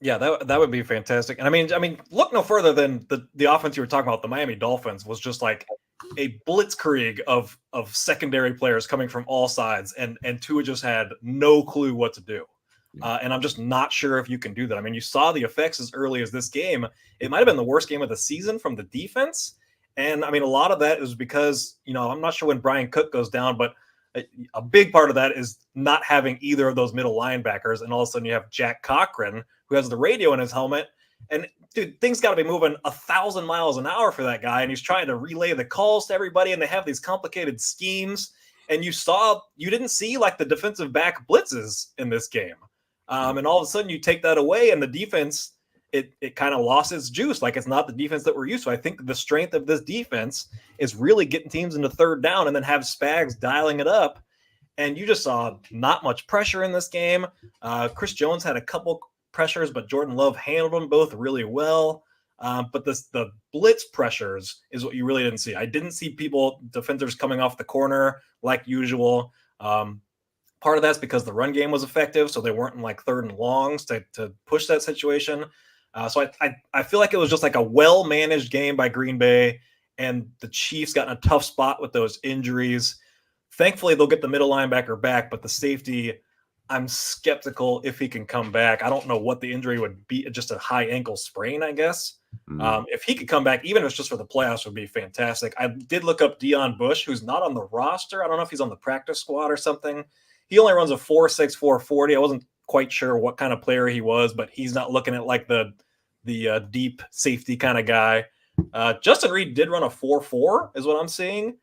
Yeah, that would be fantastic. And I mean, look no further than the offense you were talking about. The Miami Dolphins was just like a blitzkrieg of secondary players coming from all sides, and Tua just had no clue what to do. And I'm just not sure if you can do that. I mean, you saw the effects as early as this game. It might have been the worst game of the season from the defense. And I mean, a lot of that is because, I'm not sure when Brian Cook goes down, but a big part of that is not having either of those middle linebackers. And all of a sudden you have Jack Cochran, who has the radio in his helmet. And dude, things got to be moving 1,000 miles an hour for that guy. And he's trying to relay the calls to everybody. And they have these complicated schemes. And you didn't see like the defensive back blitzes in this game. And all of a sudden you take that away, and the defense, it kind of lost its juice. Like it's not the defense that we're used to. I think the strength of this defense is really getting teams into third down and then have Spags dialing it up. And you just saw not much pressure in this game. Chris Jones had a couple pressures, but Jordan Love handled them both really well. But the blitz pressures is what you really didn't see. I didn't see defenders coming off the corner like usual. Part of that's because the run game was effective, so they weren't in like third and longs to push that situation. So I feel like it was just like a well-managed game by Green Bay, and the Chiefs got in a tough spot with those injuries. Thankfully, they'll get the middle linebacker back, but the safety, I'm skeptical if he can come back. I don't know what the injury would be, just a high ankle sprain, I guess. If he could come back, even if it's just for the playoffs, would be fantastic. I did look up Deion Bush, who's not on the roster. I don't know if he's on the practice squad or something. He only runs a 4.6, 4.40. I wasn't quite sure what kind of player he was, but he's not looking at like the deep safety kind of guy. Justin Reed did run a 4.4 is what I'm seeing.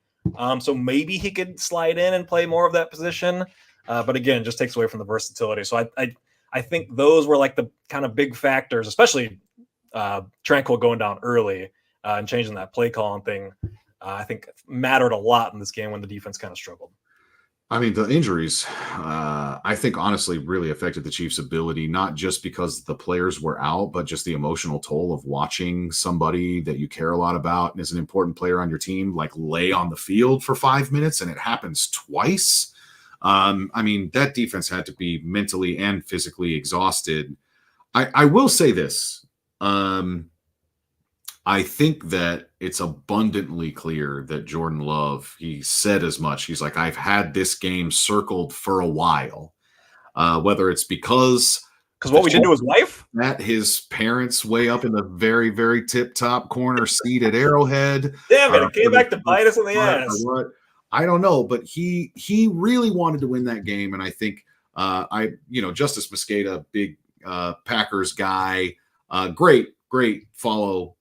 So maybe he could slide in and play more of that position. But again, just takes away from the versatility. So I think those were like the kind of big factors, especially Tranquil going down early and changing that play calling thing. I think mattered a lot in this game when the defense kind of struggled. I mean, the injuries, I think honestly really affected the Chiefs' ability, not just because the players were out, but just the emotional toll of watching somebody that you care a lot about and is an important player on your team, like lay on the field for 5 minutes, and it happens twice. I mean, that defense had to be mentally and physically exhausted. I will say this. I think that it's abundantly clear that Jordan Love, he said as much. He's like, I've had this game circled for a while, whether it's because what we did to his wife, at his parents way up in the very, very tip top corner seat at Arrowhead. Damn it, it came back to bite us in the ass. What? I don't know, but he really wanted to win that game. And I think Justice Mosqueda, big Packers guy, great follow.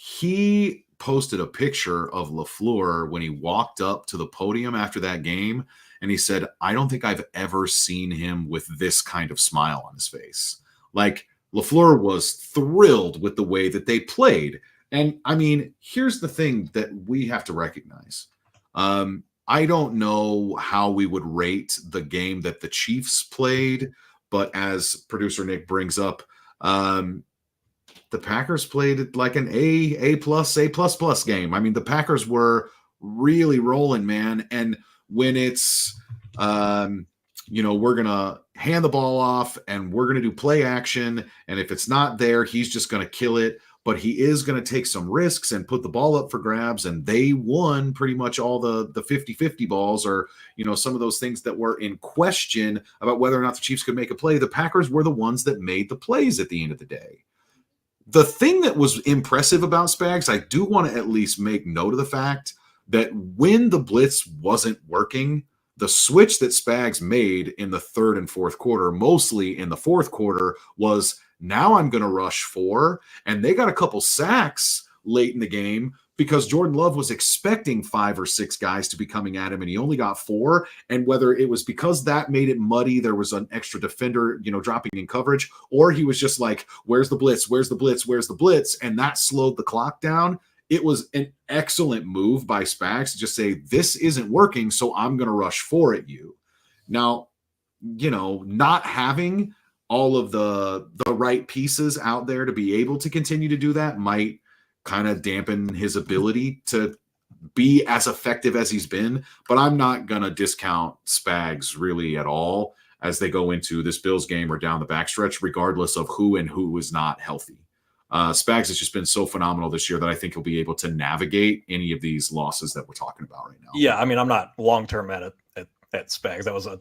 He posted a picture of LaFleur when he walked up to the podium after that game, and he said, I don't think I've ever seen him with this kind of smile on his face. Like, LaFleur was thrilled with the way that they played. And I mean, here's the thing that we have to recognize. I don't know how we would rate the game that the Chiefs played, but as producer Nick brings up, the Packers played it like an A++ game. I mean, the Packers were really rolling, man. And when it's, we're going to hand the ball off and we're going to do play action. And if it's not there, he's just going to kill it. But he is going to take some risks and put the ball up for grabs. And they won pretty much all the 50-50 balls, or, some of those things that were in question about whether or not the Chiefs could make a play. The Packers were the ones that made the plays at the end of the day. The thing that was impressive about Spags, I do want to at least make note of the fact that when the blitz wasn't working, the switch that Spags made in the third and fourth quarter, mostly in the fourth quarter, was now I'm going to rush 4. And they got a couple sacks late in the game because Jordan Love was expecting 5 or 6 guys to be coming at him, and he only got 4. And whether it was because that made it muddy, there was an extra defender, dropping in coverage, or he was just like, where's the blitz? Where's the blitz? Where's the blitz? And that slowed the clock down. It was an excellent move by Spags to just say, this isn't working, so I'm going to rush 4 at you. Now, not having all of the right pieces out there to be able to continue to do that might kind of dampen his ability to be as effective as he's been. But I'm not going to discount Spags really at all as they go into this Bills game or down the backstretch, regardless of who is not healthy. Spags has just been so phenomenal this year that I think he'll be able to navigate any of these losses that we're talking about right now. Yeah, I mean, I'm not long-term mad at Spags. That was a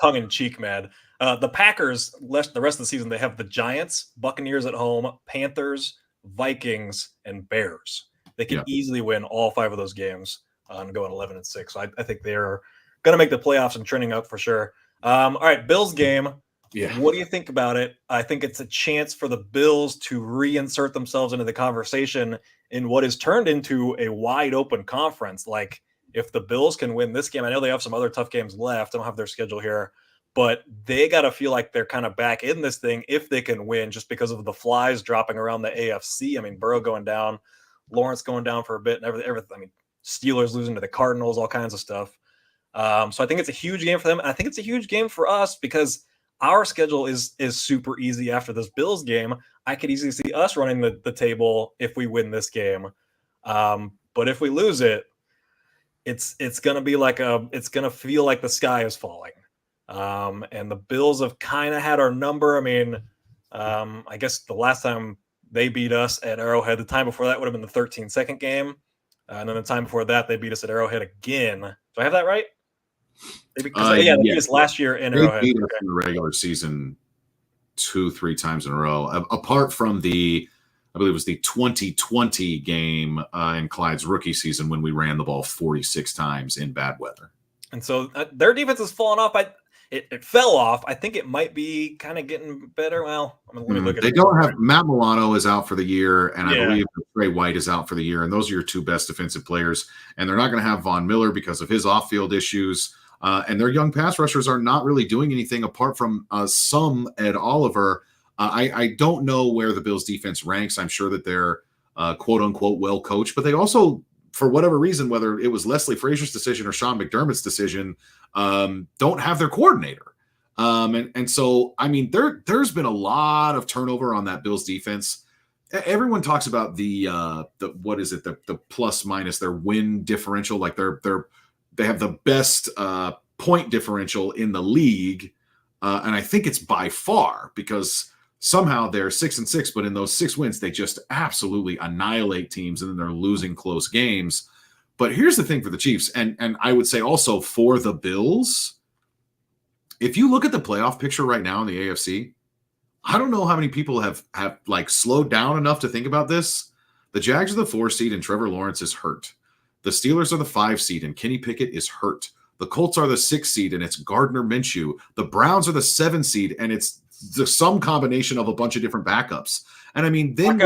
tongue-in-cheek mad. The Packers, the rest of the season, they have the Giants, Buccaneers at home, Panthers, Vikings, and Bears. They can easily win all 5 of those games and go at 11-6. So I think they're going to make the playoffs and trending up for sure. All right, Bills game. Yeah. What do you think about it? I think it's a chance for the Bills to reinsert themselves into the conversation in what is turned into a wide open conference. Like, if the Bills can win this game, I know they have some other tough games left. I don't have their schedule here, but they got to feel like they're kind of back in this thing if they can win, just because of the flies dropping around the AFC. I mean, Burrow going down, Lawrence going down for a bit, and everything. I mean, Steelers losing to the Cardinals, all kinds of stuff. So I think it's a huge game for them. And I think it's a huge game for us because our schedule is super easy after this Bills game. I could easily see us running the table if we win this game. But if we lose it, it's going to be it's going to feel like the sky is falling. And the Bills have kind of had our number. I mean, I guess the last time They beat us at Arrowhead. The time before that would have been the 13-second game. And then the time before that, they beat us at Arrowhead again. Do I have that right? They beat us last year in Arrowhead. They beat us in the regular season 2-3 times in a row. Apart from I believe it was the 2020 game in Clyde's rookie season when we ran the ball 46 times in bad weather. And so their defense has fallen off. It fell off. I think it might be kind of getting better. Well, let me look at it. They don't have Matt Milano is out for the year, and I believe Trey White is out for the year, and those are your two best defensive players. And they're not going to have Von Miller because of his off-field issues. And their young pass rushers are not really doing anything apart from some Ed Oliver. I don't know where the Bills defense ranks. I'm sure that they're quote unquote well coached, but they also, for whatever reason, whether it was Leslie Frazier's decision or Sean McDermott's decision, don't have their coordinator. And so, I mean, there's been a lot of turnover on that Bills defense. Everyone talks about the plus minus, their win differential, like they have the best point differential in the league. And I think it's by far because somehow they're 6-6, but in those 6 wins, they just absolutely annihilate teams and then they're losing close games. But here's the thing for the Chiefs, and I would say also for the Bills, if you look at the playoff picture right now in the AFC, I don't know how many people have like slowed down enough to think about this. The Jags are the 4 seed and Trevor Lawrence is hurt. The Steelers are the 5 seed and Kenny Pickett is hurt. The Colts are the 6 seed and it's Gardner Minshew. The Browns are the 7 seed and it's some combination of a bunch of different backups. And I mean, then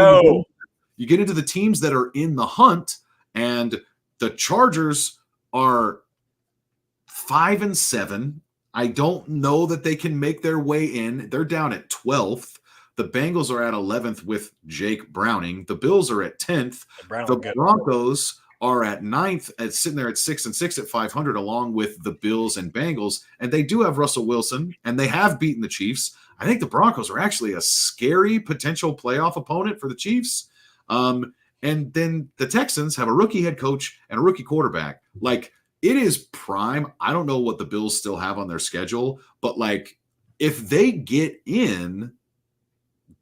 you get into the teams that are in the hunt, and the Chargers are 5-7. I don't know that they can make their way in. They're down at 12th. The Bengals are at 11th with Jake Browning. The Bills are at 10th. The Broncos are at 9th, sitting there at 6-6 at 500, along with the Bills and Bengals. And they do have Russell Wilson, and they have beaten the Chiefs. I think the Broncos are actually a scary potential playoff opponent for the Chiefs. And then the Texans have a rookie head coach and a rookie quarterback. Like, it is prime. I don't know what the Bills still have on their schedule, but like, if they get in,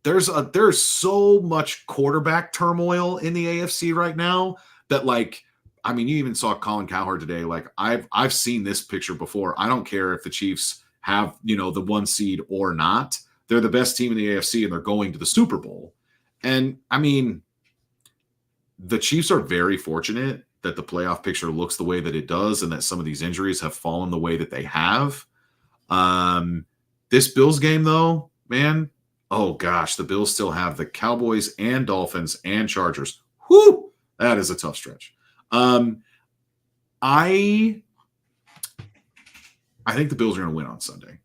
there's so much quarterback turmoil in the AFC right now that, like, I mean, you even saw Colin Cowherd today. Like, I've seen this picture before. I don't care if the Chiefs have, the 1 seed or not. They're the best team in the AFC and they're going to the Super Bowl. And I mean, the Chiefs are very fortunate that the playoff picture looks the way that it does and that some of these injuries have fallen the way that they have. This Bills game, though, man, oh gosh, the Bills still have the Cowboys and Dolphins and Chargers. Whoo, that is a tough stretch. I think the Bills are going to win on Sunday.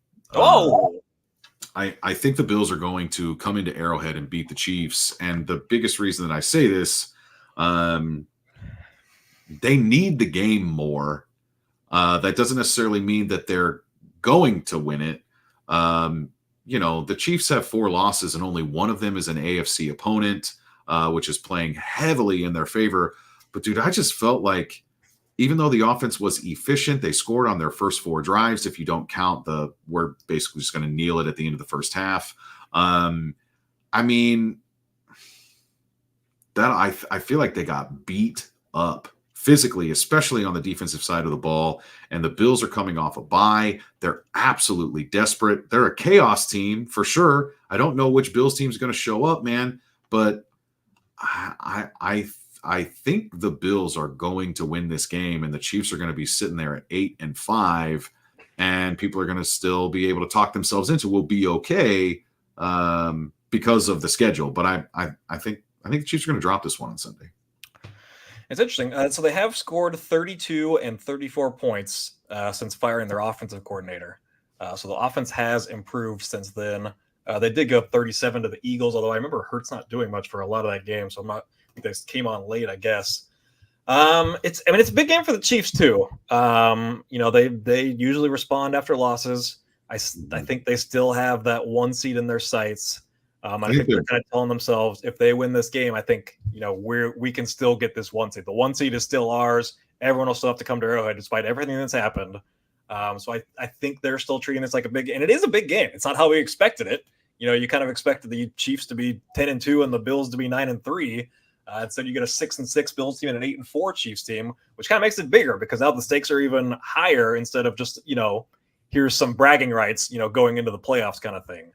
I think the Bills are going to come into Arrowhead and beat the Chiefs. And the biggest reason that I say this, they need the game more. That doesn't necessarily mean that they're going to win it. The Chiefs have 4 losses and only one of them is an AFC opponent, which is playing heavily in their favor. But dude, I just felt like even though the offense was efficient, they scored on their first 4 drives. If you don't count we're basically just going to kneel it at the end of the first half. I mean, that I feel like they got beat up physically, especially on the defensive side of the ball. And the Bills are coming off a bye. They're absolutely desperate. They're a chaos team for sure. I don't know which Bills team is going to show up, man, but I think the Bills are going to win this game, and the Chiefs are going to be sitting there at 8-5, and people are going to still be able to talk themselves into we'll be okay because of the schedule. But I think the Chiefs are going to drop this one on Sunday. It's interesting. So they have scored 32 and 34 points since firing their offensive coordinator. So the offense has improved since then. They did go 37 to the Eagles, although I remember Hurts not doing much for a lot of that game. So they came on late, I guess. It's a big game for the Chiefs too. They usually respond after losses. I think they still have that 1 seed in their sights. I think they're kind of telling themselves if they win this game, I think we can still get this 1 seed. The 1 seed is still ours. Everyone will still have to come to Arrowhead despite everything that's happened. So I think they're still treating this like a big, and it is a big game. It's not how we expected it. You know, you kind of expected the Chiefs to be 10-2 and the Bills to be 9-3. Instead, you get a 6-6 Bills team and an 8-4 Chiefs team, which kind of makes it bigger because now the stakes are even higher instead of just, you know, here's some bragging rights, you know, going into the playoffs kind of thing.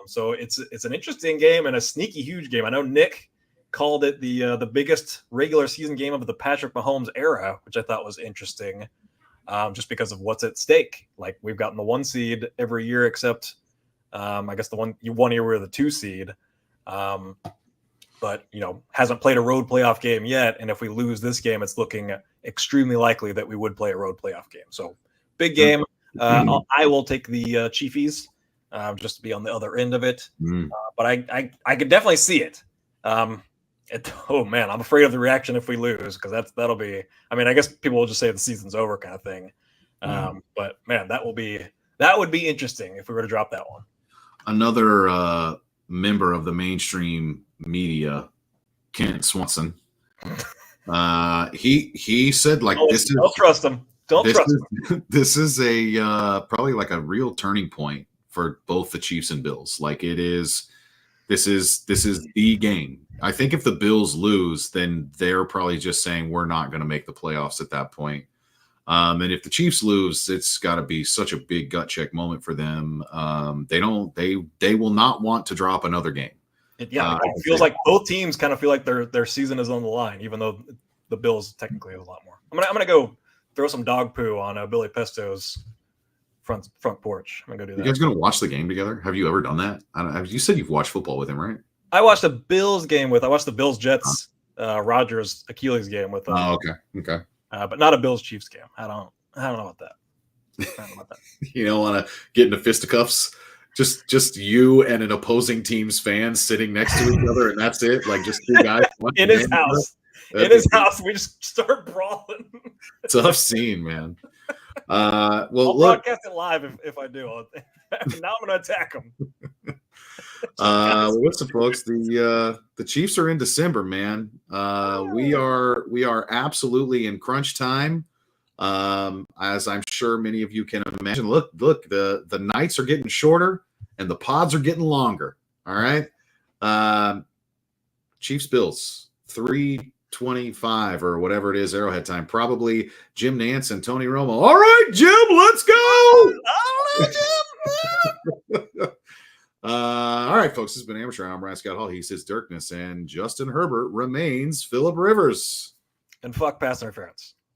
So it's an interesting game and a sneaky huge game. I know Nick called it the biggest regular season game of the Patrick Mahomes era, which I thought was interesting, just because of what's at stake. Like, we've gotten the 1 seed every year except I guess the one year we were the 2 seed, but you know, hasn't played a road playoff game yet. And if we lose this game, it's looking extremely likely that we would play a road playoff game. So big game. I will take the Chiefies just to be on the other end of it. But I could definitely see it. Oh man, I'm afraid of the reaction if we lose, because that'll be. I mean, I guess people will just say the season's over kind of thing. But man, that would be interesting if we were to drop that one. Another member of the mainstream media, Kent Swanson, he said like don't trust him. Don't trust him. This is a probably like a real turning point for both the Chiefs and Bills. Like this is the game. I think if the Bills lose, then they're probably just saying we're not going to make the playoffs at that point. And if the Chiefs lose, it's got to be such a big gut check moment for them. They will not want to drop another game. It feels like both teams kind of feel like their season is on the line, even though the Bills technically have a lot more. I'm gonna go throw some dog poo on Billy Pesto's front porch. I'm gonna go do that. You guys gonna watch the game together? Have you ever done that? You said you've watched football with him, right? I watched the Bills Jets Rodgers Achilles game with. Okay. But not a Bills Chiefs game. I don't know about that. You don't want to get into fisticuffs. Just you and an opposing team's fan sitting next to each other, and that's it. Like just 2 guys in his house. In his house, we just start brawling. Tough scene, man. Well, I'll broadcast it live if I do. Now I'm going to attack him. Listen, folks, the Chiefs are in December, man. We are absolutely in crunch time. As I'm sure many of you can imagine. Look, the nights are getting shorter and the pods are getting longer. All right. Chiefs Bills 3:25 or whatever it is, Arrowhead time. Probably Jim Nance and Tony Romo. All right, Jim, let's go. Jim. All right, folks, this has been Amateur Hour. I'm Brian Scott Hall. He says Dirkness, and Justin Herbert remains Phillip Rivers. And fuck pass interference.